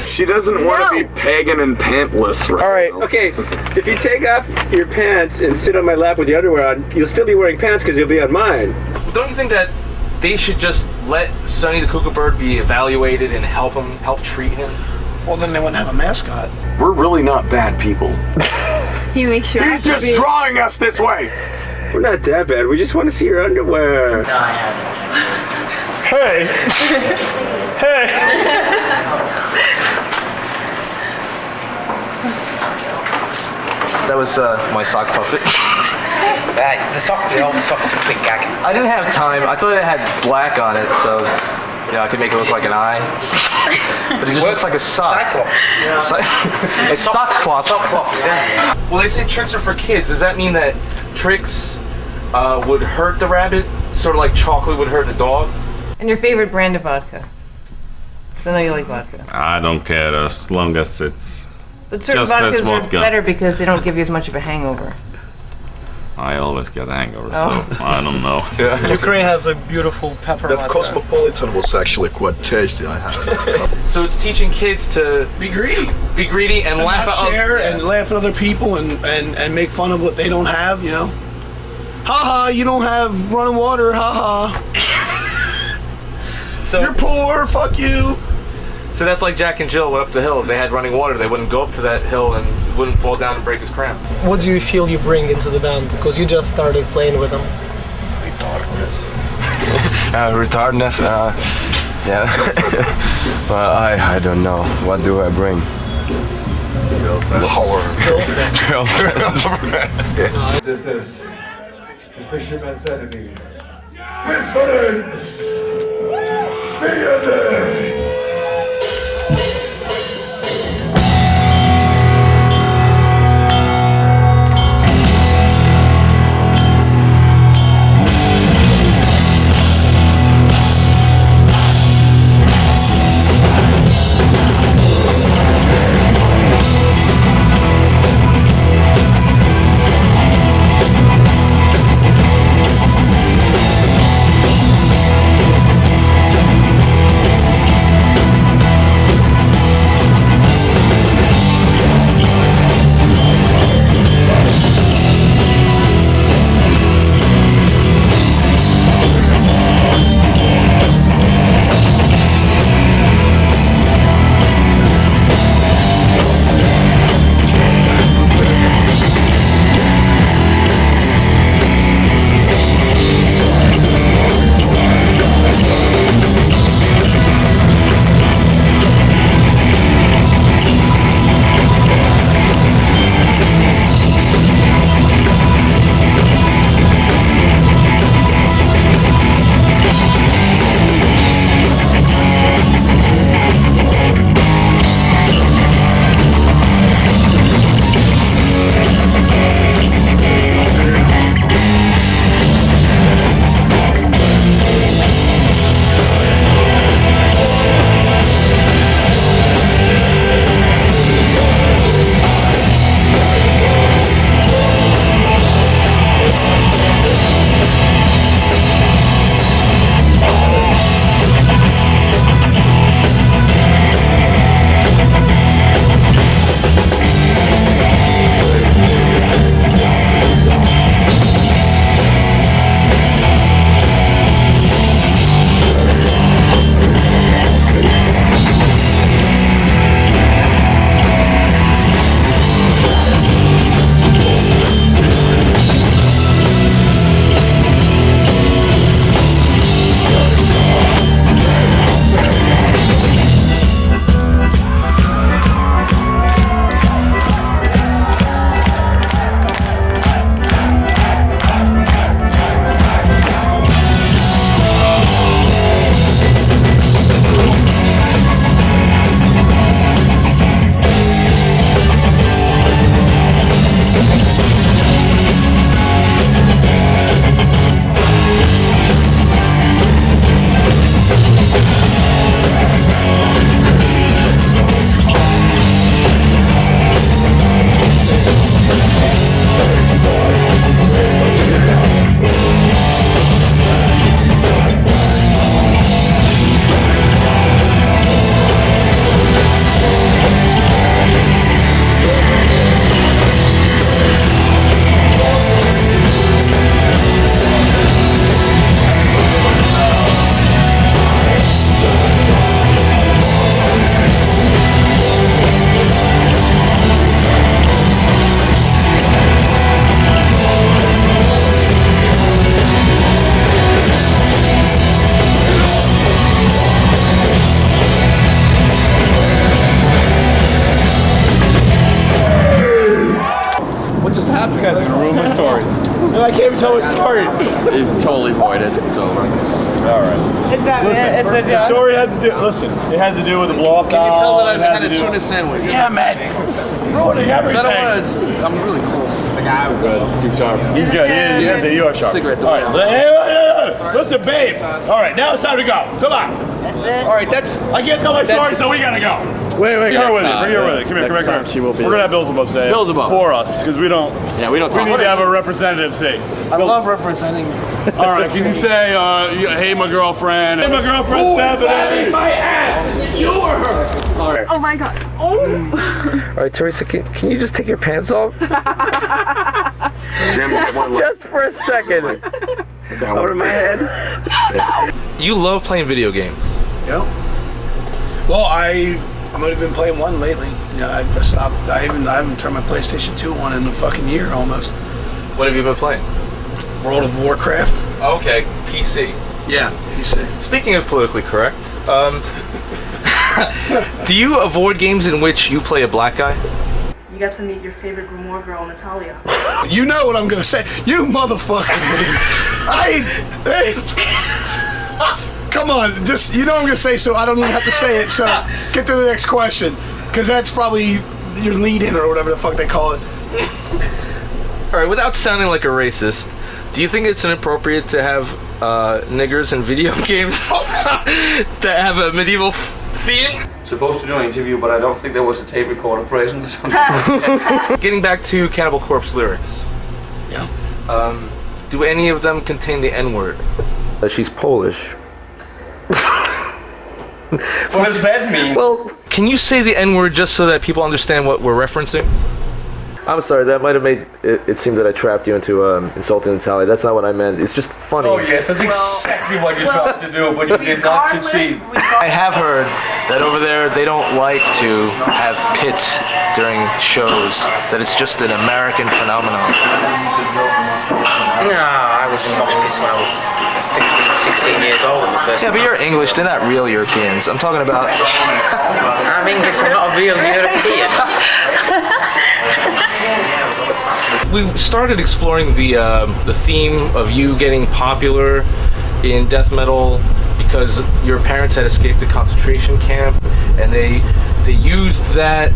She doesn't want to be pagan and pantless. Right? All right. Okay. If you take off your pants and sit on my lap with your underwear on, you'll still be wearing pants because you'll be on mine. Don't you think that they should just let Sonny the Cuckoo Bird be evaluated and help treat him? Well, then they wouldn't have a mascot. We're really not bad people. He makes sure. He's just drawing us this way. We're not that bad. We just want to see your underwear. No, I haven't. Hey. Hey. That was my sock puppet. The old sock puppet gag. I didn't have time. I thought it had black on it, so I could make it look like an eye. But it just looks like a sock. Cyclops. It's Sockclops. Sockclops, yes. Well, they say tricks are for kids. Does that mean that tricks would hurt the rabbit sort of like chocolate would hurt a dog. And your favorite brand of vodka? Because I know you like vodka. I don't care as long as it's But certain just says vodkas are vodka. better because they don't give you as much of a hangover. I always get a hangover, Oh. so I don't know. Ukraine has a beautiful pepper. That Cosmopolitan was actually quite tasty. I had. So it's teaching kids to Be greedy and laugh not at share and laugh at other people and make fun of what they don't have, you know. Haha, you don't have running water, haha. So you're poor, fuck you. So that's like Jack and Jill went up the hill. If they had running water, they wouldn't go up to that hill and wouldn't fall down and break his cramp. What do you feel you bring into the band? Because you just started playing with them. Retardness. Yeah. Well, I don't know. What do I bring? Power. Girlfriends. Yeah. This is the Fisherman's Enemy. Fisherman's! Be I can't even tell what story. It's totally voided. It's over. All right. Is that Listen, the story had to do. Listen, it had to do with the blow up. Can you tell that I had a tuna sandwich? Yeah, man. Ruining everything. I'm really close. The guy was good. Too sharp. He's good. You are sharp. Cigarette. All right. Listen, babe. All right, now it's time to go. Come on. That's it. All right, that's. I can't tell my story, so we gotta go. Wait. Bring her with you. Bring her with you. Come here. Come here. She will be. We're gonna have Bill Zebub say it Beelzebub. for us because we don't. Yeah, we don't. We need to have a representative say. I love representing. All right, can you say, hey, my girlfriend? Hey, my girlfriend, Bethany. My ass. Is it you or her? All right. Oh my god. Oh. All right, Teresa, can you just take your pants off? Just for a second. Over my head. You love playing video games. Yeah. Well, I've only been playing one lately. Yeah, I stopped. I haven't turned my PlayStation 2 on in a fucking year almost. What have you been playing? World of Warcraft. Okay, PC. Yeah, PC. Speaking of politically correct, do you avoid games in which you play a black guy? You got to meet your favorite Grimoire girl, Natalia. You know what I'm gonna say. You motherfucker. Come on, just, you know what I'm gonna say, so I don't even have to say it, so get to the next question. Because that's probably your lead-in or whatever the fuck they call it. Alright, without sounding like a racist, do you think it's inappropriate to have niggers in video games that have a medieval theme? Supposed to do an interview, but I don't think there was a tape recorder present. Getting back to Cannibal Corpse lyrics. Yeah. Do any of them contain the N-word? She's Polish. What does that mean? Well, can you say the N-word just so that people understand what we're referencing? I'm sorry, that might have made it seem that I trapped you into insulting Natalia. That's not what I meant. It's just funny. Oh yes, that's exactly what you tried to do, but you did not succeed. I have heard that over there they don't like to have pits during shows, that it's just an American phenomenon. No, I was in mosh pits when I was 15, 16 years old in the first. Yeah, but you're English, they're not real Europeans. I'm talking about... I'm English, I'm not a real European. We started exploring the theme of you getting popular in death metal because your parents had escaped a concentration camp, and they used that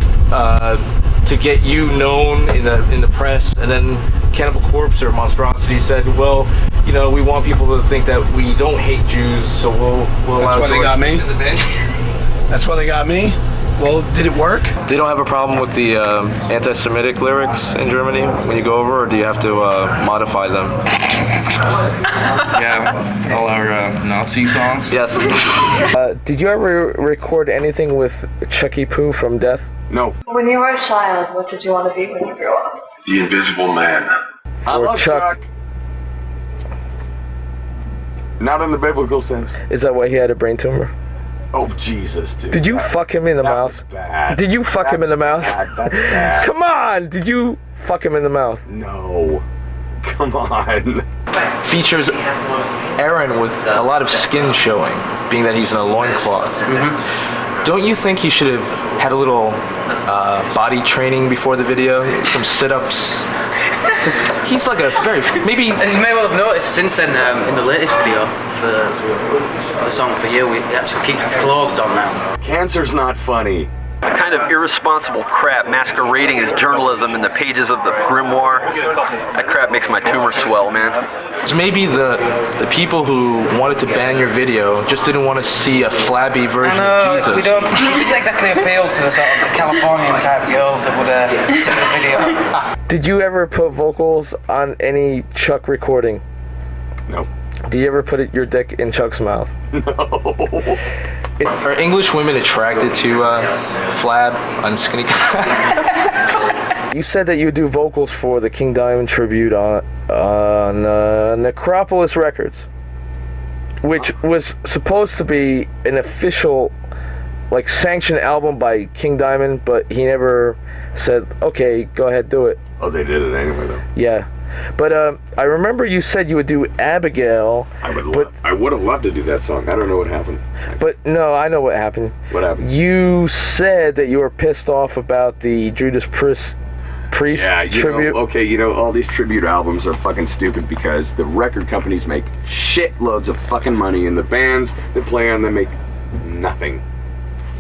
to get you known in the press. And then Cannibal Corpse or Monstrosity said, well, you know, we want people to think that we don't hate Jews, so we'll allow That's why they got me. That's why they got me. Well, did it work? They don't have a problem with the anti-Semitic lyrics in Germany when you go over, or do you have to modify them? Yeah, all our Nazi songs. Yes. Did you ever record anything with Chucky Poo from Death? No. When you were a child, what did you want to be when you grew up? The Invisible Man. I love Chuck. Not in the biblical sense. Is that why he had a brain tumor? Oh, Jesus, dude. Did you fuck him in the mouth? Bad. Did you fuck him in the mouth? That's bad. Come on! Did you fuck him in the mouth? No. Come on. Features Aaron with a lot of skin showing, being that he's in a loincloth. Don't you think he should have had a little body training before the video? Some sit-ups? He's like a very, maybe... As you may well have noticed since then, in the latest video for the song For You, he actually keeps his clothes on now. Cancer's not funny. The kind of irresponsible crap masquerading as journalism in the pages of the Grimoire, that crap makes my tumor swell, man. So maybe the people who wanted to ban your video just didn't want to see a flabby version of Jesus. We don't exactly appeal to the sort of Californian type girls that would see the video. Did you ever put vocals on any Chuck recording? No. Did you ever put your dick in Chuck's mouth? No. Are English women attracted to flab on skinny? You said that you do vocals for the King Diamond tribute on Necropolis Records, which was supposed to be an official, like, sanctioned album by King Diamond, but he never said, okay, go ahead, do it. Oh, they did it anyway, though. Yeah. But I remember you said you would do Abigail. I would have loved to do that song. I don't know what happened. But no, I know what happened. What happened? You said that you were pissed off about the Judas Priest tribute. All these tribute albums are fucking stupid because the record companies make shitloads of fucking money and the bands that play on them make nothing.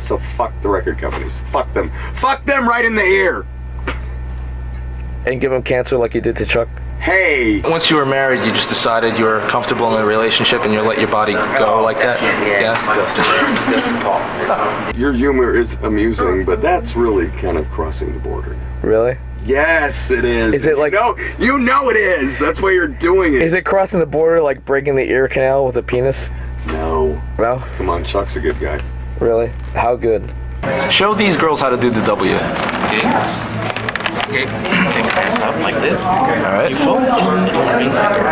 So fuck the record companies. Fuck them. Fuck them right in the ear. And give him cancer like you did to Chuck? Hey! Once you were married, you just decided you were comfortable in a relationship and you let your body go like that? Yes. Goes to Paul. Your humor is amusing, but that's really kind of crossing the border. Really? Yes, it is. Is it like... You know it is! That's why you're doing it! Is it crossing the border like breaking the ear canal with a penis? No. No? Come on, Chuck's a good guy. Really? How good? Show these girls how to do the W. Okay. Take your hands up like this. Alright. You fold in your ring finger.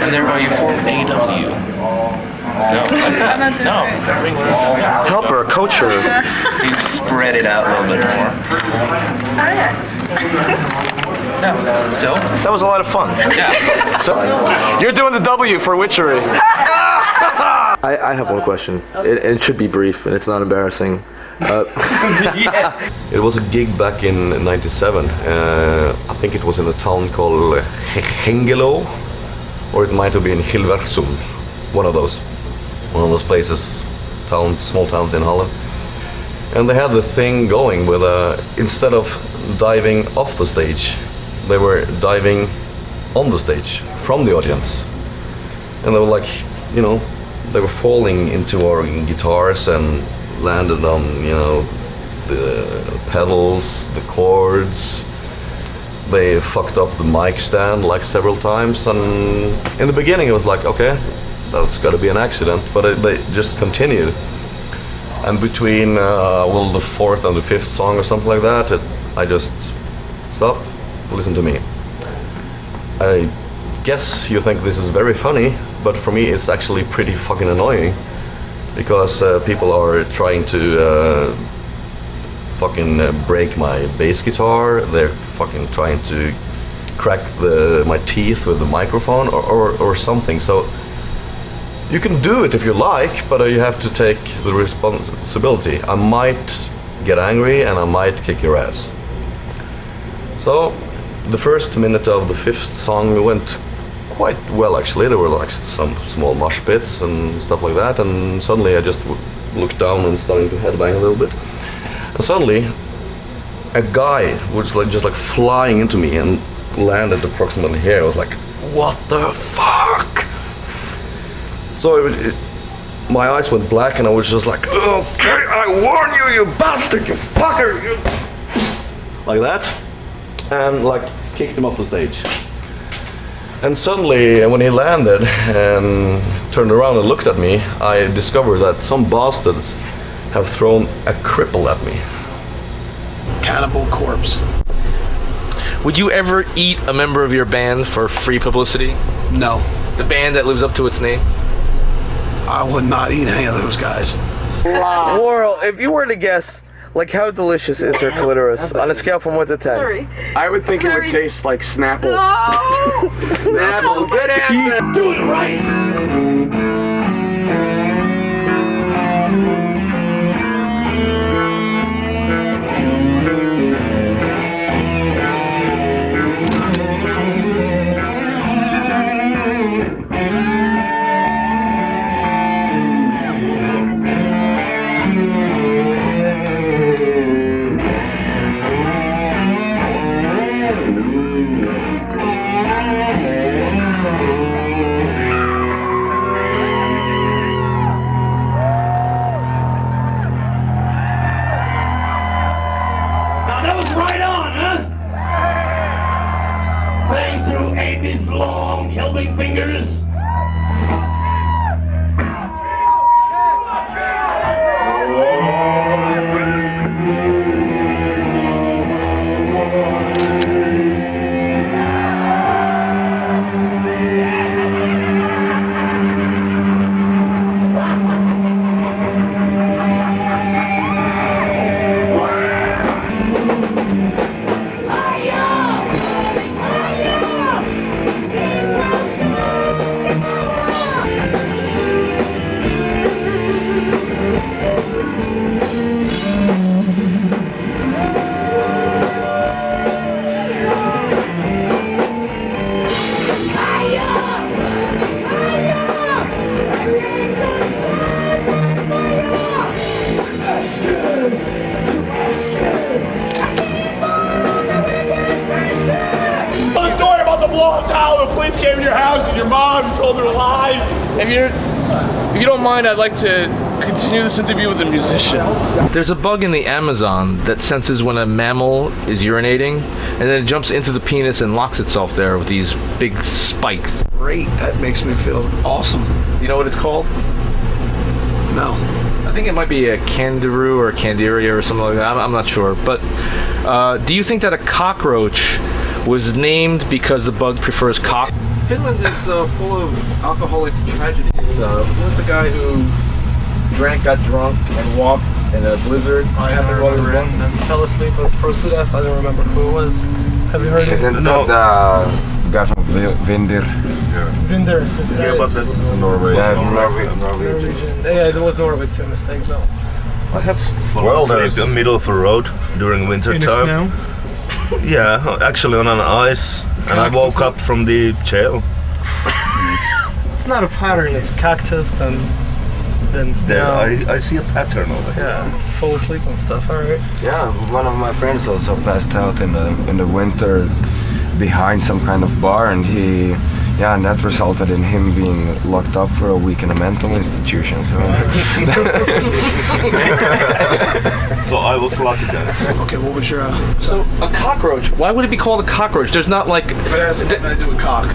And thereby you form AW. No. Ring finger. Help her, coach her. You spread it out a little bit more. No. So? That was a lot of fun. Yeah. So, you're doing the W for witchery. I have one question. It should be brief and it's not embarrassing. It was a gig back in '97. I think it was in a town called Hengelo, or it might have been Hilversum. One of those places, small towns in Holland. And they had the thing going with instead of diving off the stage, they were diving on the stage from the audience, and they were like, they were falling into our guitars and landed on, the pedals, the chords. They fucked up the mic stand like several times, and in the beginning it was like, okay, that's got to be an accident, but they just continued. And between the fourth and the fifth song or something like that, I just stop, listen to me. I guess you think this is very funny, but for me it's actually pretty fucking annoying. Because people are trying to fucking break my bass guitar. They're fucking trying to crack my teeth with the microphone or something. So you can do it if you like, but you have to take the responsibility. I might get angry and I might kick your ass. So the first minute of the fifth song went quite well, actually. There were like some small mosh pits and stuff like that, and suddenly I just looked down and started to headbang a little bit, and suddenly a guy was just flying into me and landed approximately here. I was like, what the fuck? So my eyes went black and I was just like, okay, I warn you, you bastard, you fucker, you... like that, and kicked him off the stage. And suddenly, when he landed and turned around and looked at me, I discovered that some bastards have thrown a cripple at me. Cannibal corpse. Would you ever eat a member of your band for free publicity? No. The band that lives up to its name? I would not eat any of those guys. Laurel, if you were to guess, how delicious is her clitoris on a scale from 1 to 10? I would think it would taste like Snapple. No! Snapple, good answer! Do it right! if you don't mind, I'd like to continue this interview with a musician. There's a bug in the Amazon that senses when a mammal is urinating, and then it jumps into the penis and locks itself there with these big spikes. Great, that makes me feel awesome. Do you know what it's called? No. I think it might be a kangaroo or a candiria or something like that. I'm not sure. But do you think that a cockroach was named because the bug prefers cock? Finland is full of alcoholic tragedies. Who was the guy who drank, got drunk, and walked in a blizzard? I remember and fell asleep and froze to death. I don't remember who it was. Have you heard of it? Isn't that the guy from Vindir? Vinder. Yeah, but that's Norway. Norwegian. Yeah, it was Norway, it's a mistake, no. I have well, there's a middle of a road during winter time. Yeah, actually on an ice, and I woke up from the jail. It's not a pattern, it's cactus and then snow. Yeah, I see a pattern over here. Yeah, fall asleep and stuff, alright. Yeah, one of my friends also passed out in the winter behind some kind of bar, and and that resulted in him being locked up for a week in a mental institution. So, so I was lucky then. Okay, what was your? So a cockroach. Why would it be called a cockroach? There's not like. But it has nothing to do with cock.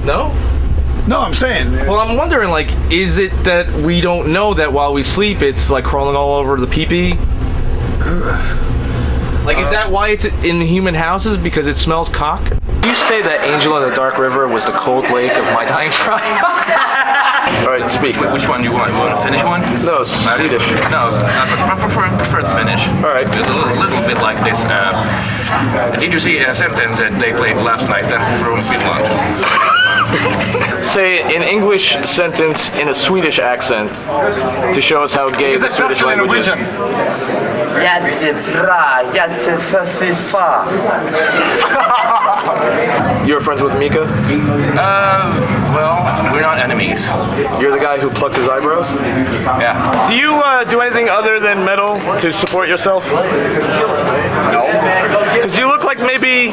No. No, I'm saying. Well, I'm wondering, like, is it that we don't know that while we sleep, it's like crawling all over the pee-pee? Like, is that why it's in human houses? Because it smells cock? You say that Angel in the Dark River was the cold lake of my dying cry? Alright, speak. Which one do you want? You want a Finnish one? No, Swedish. No, I prefer the Finnish. Alright. It's a little bit like this. Did you see a sentence that they played last night then from Finland? Say an English sentence in a Swedish accent to show us how gay the Swedish language is. You're friends with Mika? Well, we're not enemies. You're the guy who plucked his eyebrows? Yeah. Do you do anything other than metal to support yourself? No. Because you look like maybe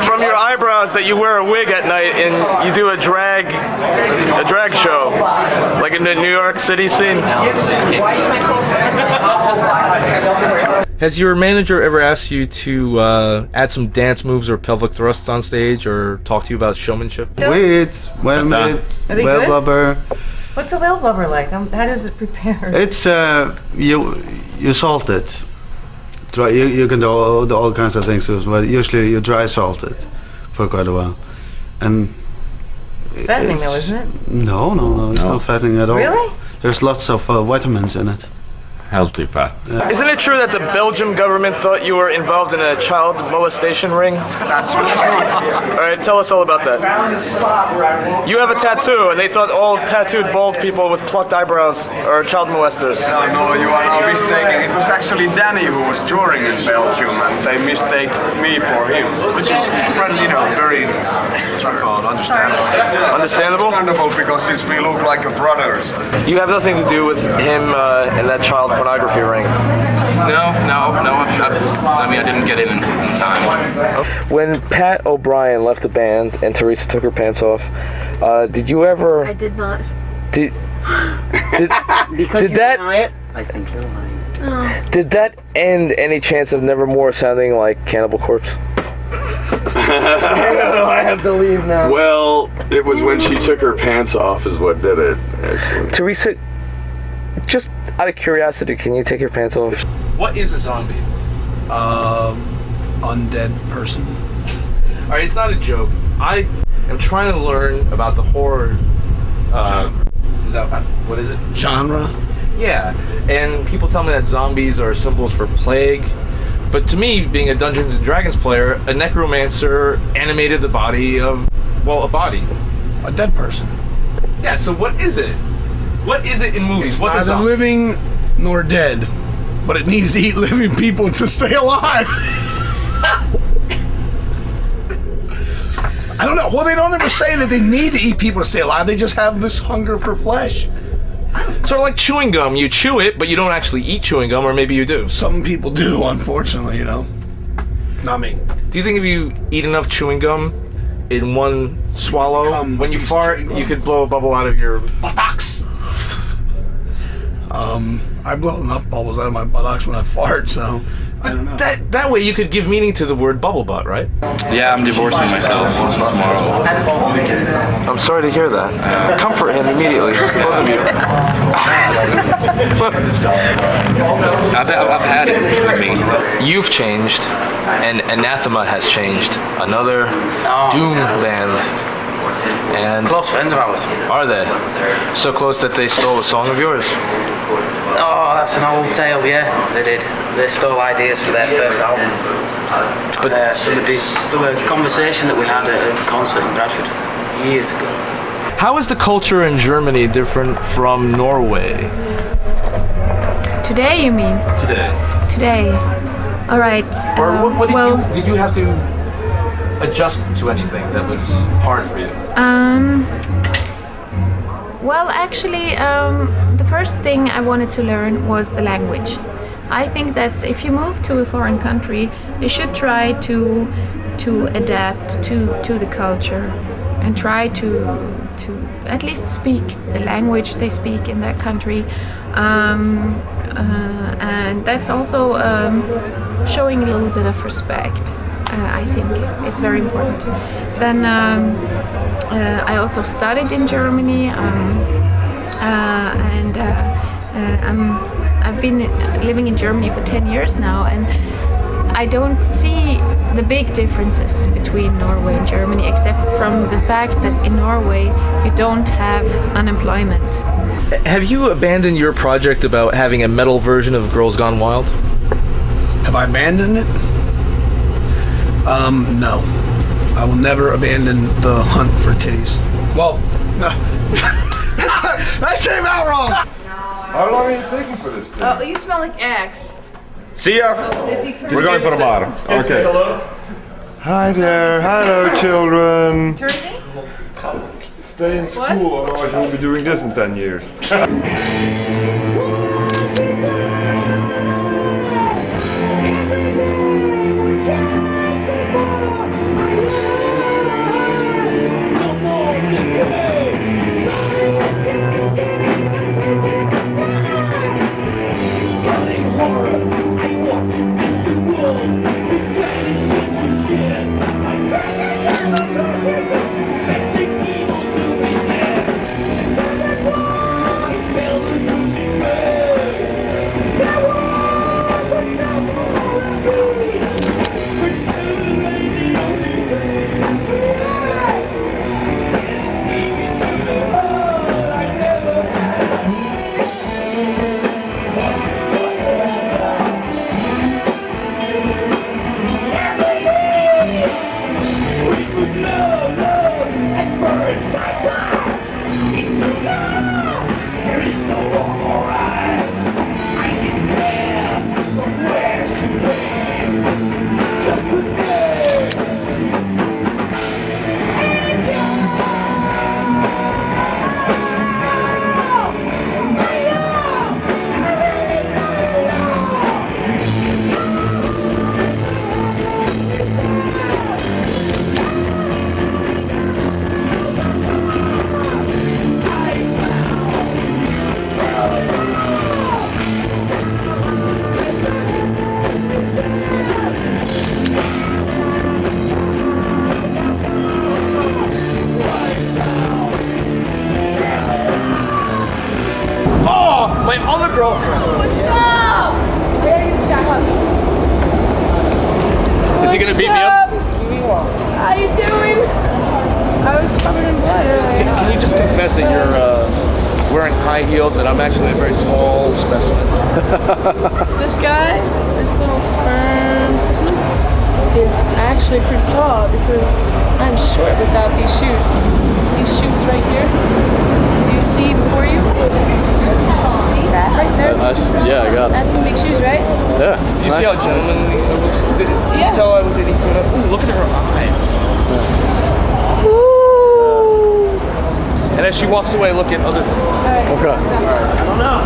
from your eyebrows that you wear a wig at night and you do a drag show, like in the New York City scene. Has your manager ever asked you to add some dance moves or pelvic thrusts on stage, or talk to you about showmanship? Whale blubber. What's a whale blubber like? How does it prepare? It's you salt it. You can do all kinds of things, but usually you dry salt it for quite a while, and fattening though, isn't it? No, it's not fattening at all. Really? There's lots of vitamins in it. Healthy fat. Isn't it true that the Belgian government thought you were involved in a child molestation ring? That's true. All right, tell us all about that. You have a tattoo, and they thought all tattooed bald people with plucked eyebrows are child molesters. No, you are now mistaken. It was actually Danny who was touring in Belgium, and they mistake me for him. Which is, very understandable. Understandable? Understandable, because since we look like brothers. You have nothing to do with him and that child pornography ring. No. I didn't get in time. When Pat O'Brien left the band and Turisas took her pants off, did you ever? I did not. Did Because did you that? deny it? I think you're lying. Oh. Did that end any chance of Nevermore sounding like Cannibal Corpse? I have to leave now. Well, it was when she took her pants off is what did it, actually. Teresa, just out of curiosity, can you take your pants off? What is a zombie? Undead person. Alright, it's not a joke. I am trying to learn about the horror. Is that what is it? Genre? Yeah, and people tell me that zombies are symbols for plague. But to me, being a Dungeons and Dragons player, a necromancer animated the body of, well, a body. A dead person. Yeah, so what is it? What is it in movies? It's What's a neither zombie? living nor dead, but it needs to eat living people to stay alive. I don't know. Well, they don't ever say that they need to eat people to stay alive. They just have this hunger for flesh. Sort of like chewing gum. You chew it, but you don't actually eat chewing gum, or maybe you do. Some people do, unfortunately, Not me. Do you think if you eat enough chewing gum, in one swallow. When you fart, you could blow a bubble out of your buttocks. I blow enough bubbles out of my buttocks when I fart, so I don't know. That way you could give meaning to the word bubble butt, right? Yeah, I'm divorcing myself tomorrow. I'm sorry to hear that. Comfort him immediately, both of you. I've had it with me. You've changed, and Anathema has changed. Another doom band. And close friends of ours. Are they? So close that they stole a song of yours? Oh, that's an old tale, yeah. They did. They stole ideas for their first album. But from a conversation that we had at a concert in Bradford years ago. How is the culture in Germany different from Norway? Today, you mean? Today. All right. Or what did you have to adjust to anything that was hard for you? Well, actually, the first thing I wanted to learn was the language. I think that if you move to a foreign country, you should try to adapt to the culture and try to at least speak the language they speak in their country. And that's also showing a little bit of respect. I think it's very important. Then I also studied in Germany, and I've been living in Germany for 10 years now, and I don't see the big differences between Norway and Germany, except from the fact that in Norway you don't have unemployment. Have you abandoned your project about having a metal version of Girls Gone Wild? Have I abandoned it? No. I will never abandon the hunt for titties. Well, that came out wrong! How long are you taking for this thing? Oh, you smell like Axe. See ya! We're going for the bar. Okay. Hi there. Hello, children. Stay in school, otherwise we'll be doing this in 10 years. My other girlfriend. What's up? Is he gonna beat me up? How you doing? I was covered in blood earlier. Can you just confess that you're wearing high heels and I'm actually a very tall specimen? This guy, this little sperm specimen, is actually pretty tall because I'm short without these shoes. These shoes right here. You see before you? See that right there? Yeah, I got it. That's some big shoes, right? Yeah. Did you see how gentlemanly it was? Did you tell I was eating tuna? Ooh, look at her eyes. Ooh. And as she walks away, look at other things. Right. Okay. I don't know.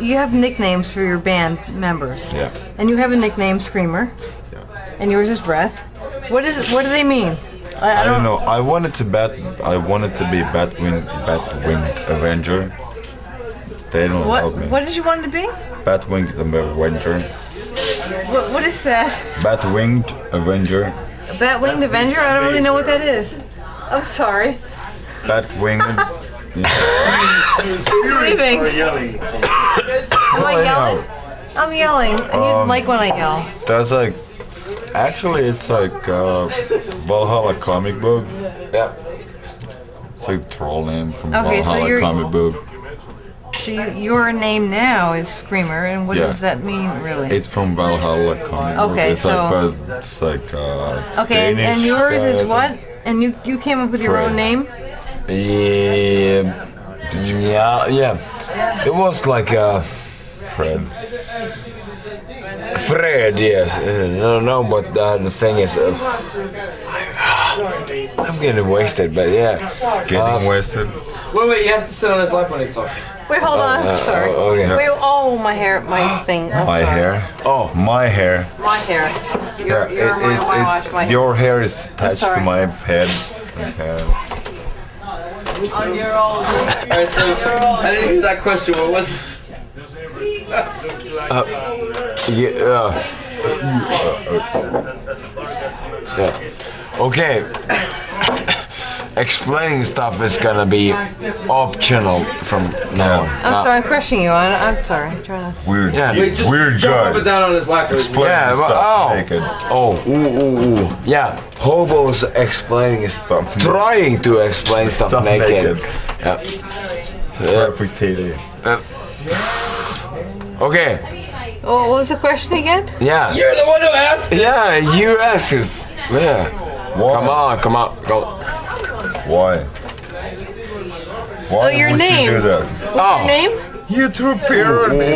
You have nicknames for your band members. Yeah. And you have a nickname, Screamer. Yeah. And yours is breath. What do they mean? I don't know. I wanted to be Batwinged Avenger. They don't help me. What did you want to be? Batwinged Avenger. What is that? Batwinged Avenger. Batwinged Avenger? I don't really know what that is. I'm sorry. Batwinged. He's leaving. Am I yelling? I'm yelling. He doesn't like when I yell. That's like, actually, it's like Valhalla comic book. Yeah. It's like a troll name from Okay, so Valhalla comic book. So your name now is Screamer, and what does that mean, really? It's from Valhalla comic book. Okay, It's so... it's like Okay, Danish, and yours is what? And you came up with your own name? Yeah. It was like Fred. Fred, yes. No, but the thing is, I'm getting wasted, but yeah. Getting wasted? Wait, you have to sit on his lap when he's talking. Wait, hold on. Sorry. Okay. Wait, my hair, my thing. I'm My sorry. hair? Oh, my hair. My hair. My Your hair is attached to sorry. my head. Okay. On your old. Alright, so I didn't hear that question. What was? Okay. Explaining stuff is gonna be optional from now on. I'm sorry, I'm crushing you. I'm sorry. I'm trying to. Weird. Yeah. Wait, just weird jump guys. up and down on his lap. Explain Yeah, the but, stuff naked. ooh. Yeah, hobos explaining stuff, trying to explain stuff naked. Yeah. Perfect TV. Okay. Oh, what was the question again? Yeah. You're the one who asked. Yeah, you asked it. Yeah. Why? Come on, go. Why? Why your would name. you do that? What's your name? You threw beer on me.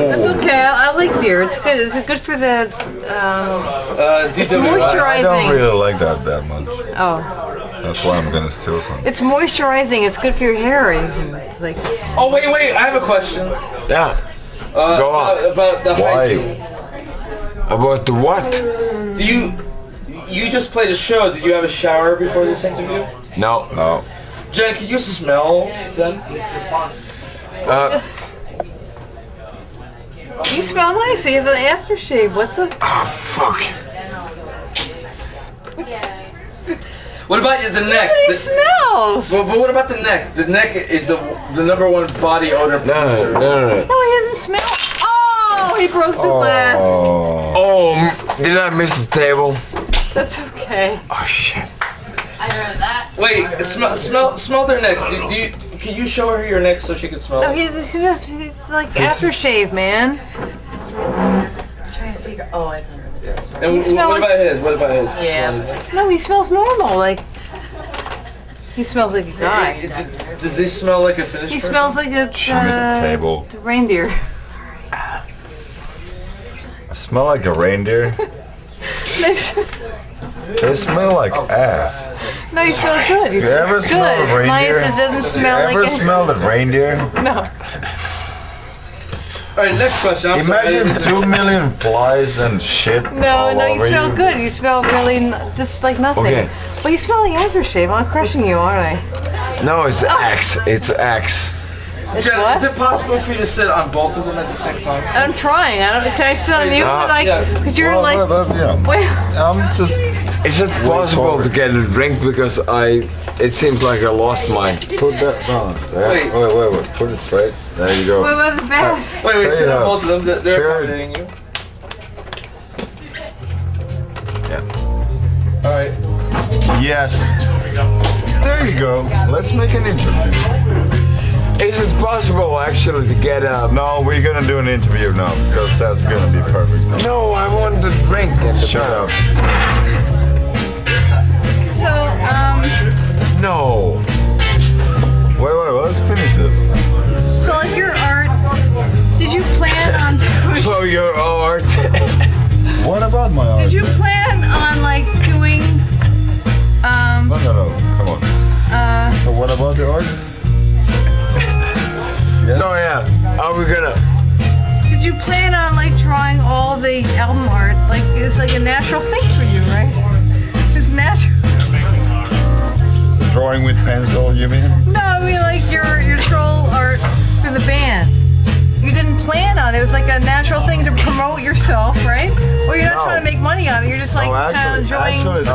That's okay. I like beer. It's good. It's good for the. It's moisturizing. I don't really like that much. Oh. That's why I'm gonna steal some. It's moisturizing. It's good for your hair. It's like. Oh wait, I have a question. Yeah. Go on. About the hygiene. About the what? Do you just played a show? Did you have a shower before this interview? No. Jen, can you smell then? You smell nice. You have an aftershave. What's up? Oh fuck. What about the neck? Nobody smells. But what about the neck? The neck is the #1 body odor producer. No. No, he doesn't smell. Oh, he broke the glass. Oh, did I miss the table? That's okay. Oh shit. I heard that. Wait, smell their necks. Can you show her your neck so she can smell No, it? he's like aftershave, man. I'm trying to figure. Oh, it's under this. And what about his? What about his? Yeah. No, he smells normal. Like he smells like a guy. Does he smell like a finished He person? smells like a table. reindeer. I smell like a reindeer. They smell like ass. No, you smell good. You ever good. smell a It's reindeer? nice. It doesn't smell you like ever it. smelled a reindeer? No. Alright, next question. Imagine 2 million flies and shit all No, you over smell you. good. You smell really just like nothing. Okay. Well, you smell like aftershave. I'm crushing you, aren't I? No, it's Axe. It's Axe. It's Jen, what? is it possible for you to sit on both of them at the same time? I'm trying. Can I sit on you? Because you're like. Yeah. Wait. I'm just. Is it possible to get a drink because it seems like I lost mine. Put that down. Wait. Wait. Put it straight. There you go. What about the best? Wait, sit on Yeah. both of them. They're Sure. accommodating you. Yeah. Alright. Yes. There you go. Let's make an interview. Is it possible actually to get a... No, we're gonna do an interview now because that's gonna be perfect. No, I want the drink. Shut up. So, No. Wait, let's finish this. So like your art, did you plan on doing? So your art. What about my art? Did you plan on like doing? No, come on. So what about the art? So yeah, are we gonna? Did did you plan on like drawing all the album art? Like it's like a natural thing for you, right? It's natural. Drawing with pencil, you mean? No, I mean like your troll art for the band. You didn't plan on it. It was like a natural thing to promote yourself, right? Or you're not trying to make money on it. You're just like kind of enjoying. Actually,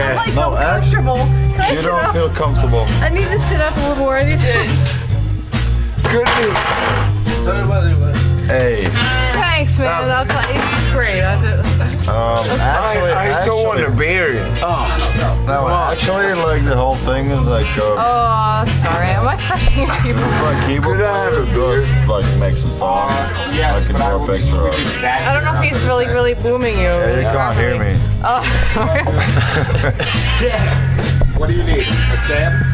I'm comfortable. Can I you sit don't up? feel comfortable. I need to sit up a little more. I need to. Hey. Thanks, man. It's great. I still want a beer. No, actually, like the whole thing is like. Oh, sorry. Am I crushing your people? Like keyboard player who like makes a song. Yes, I can do a picture of it. I don't know if he's really booming you. Yeah, you can't hear me. Oh, sorry. What do you need? A Sam?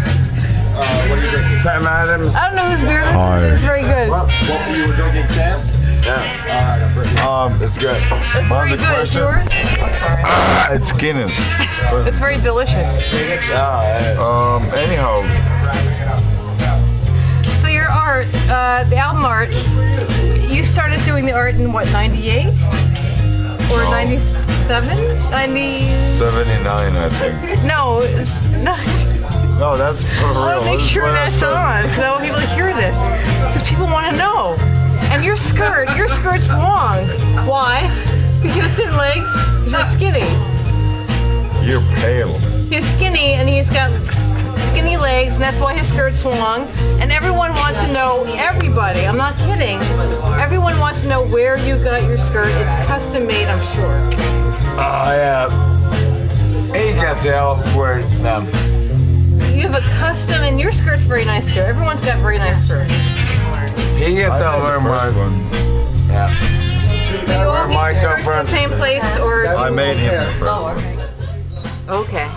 What do you drink? Sam Adams. I don't know whose beer this Hi. is. It's very good. What you were drinking, Sam? Yeah. It's good. It's very good. It's yours? I'm sorry. It's Guinness. It's very delicious. Anyhow. So your art, the album art, you started doing the art in what, 98? Or 97? 79, I think. No, it's not. No, that's for real. I want to make sure that's on, because I want people to hear this. Because people want to know. And your skirt's long. Why? Because you have thin legs, you're skinny. You're pale. He's skinny, and he's got skinny legs, and that's why his skirt's long. And everyone wants to know, everybody, I'm not kidding, everyone wants to know where you got your skirt. It's custom made, I'm sure. Yeah. Ain't got to help where You have a custom, and your skirt's very nice too. Everyone's got very nice skirts. He gets over my one. Yeah. Do you all get your skirts in the same place, or? I made him the first Oh, okay.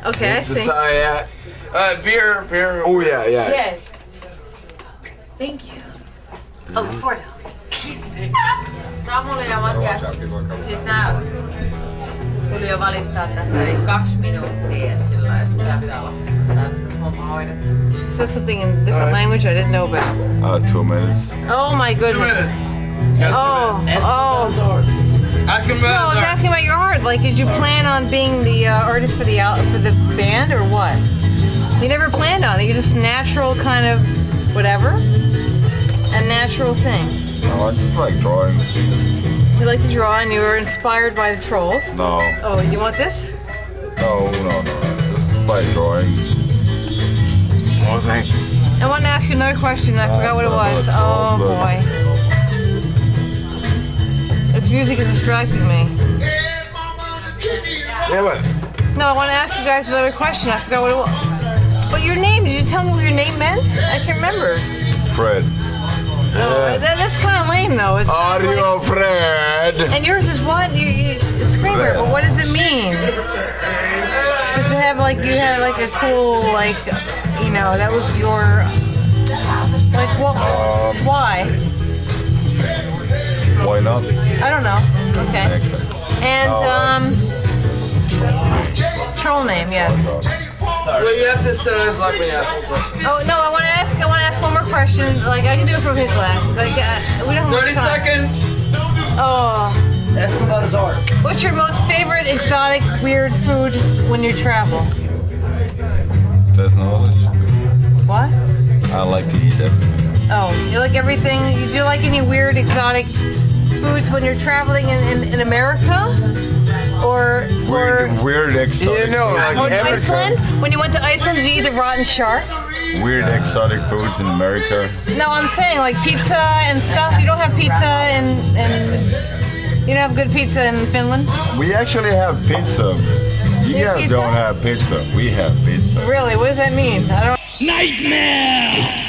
Okay, I see. Beer. Oh yeah. Yes. Thank you. Oh, it's $4. Samuel ja Matias, siis nää tuli jo valittaa tästä 2 minuuttia, että sillä että mitä pitää olla tää homma hoidettu. She said something in different language I didn't know about. 2 minutes. Oh my goodness. Oh. Ask him No, I was asking about your art. Like, did you plan on being the artist for the band, or what? You never planned on it. You just natural kind of whatever, a natural thing. No, I just like drawing. You like to draw, and you were inspired by the trolls. No. Oh, you want this? No. Just like drawing. Oh, thanks. I want to ask you another question. I forgot what it was. Oh boy. This music is distracting me. Yeah, what? No, I want to ask you guys another question. I forgot what it was. But your name, did you tell me what your name meant? I can't remember. Fred. Oh, that's kind of lame though. It's Are like, you Fred? And yours is what? You Screamer, but what does it mean? Does it have like, you had like a cool, like, you know, that was your, like, what, why? Why not? I don't know. Okay. And, troll name, yes. Well, you have to like me ask one question. Oh no, I want to ask one more question. Like I can do it from his last. Like we don't have 30 seconds. Oh. Ask him about his art. What's your most favorite exotic weird food when you travel? There's no other shit. What? I like to eat everything. Oh, you like everything? You do like any weird exotic foods when you're traveling in America? Or Weird exotic. You know, like Iceland? When you went to Iceland, did you eat the rotten shark? Weird exotic foods in America. No, I'm saying like pizza and stuff. You don't have pizza and you don't have good pizza in Finland? We actually have pizza. You guys don't have pizza. We have pizza. Really? What does that mean? I don't. Nightmare!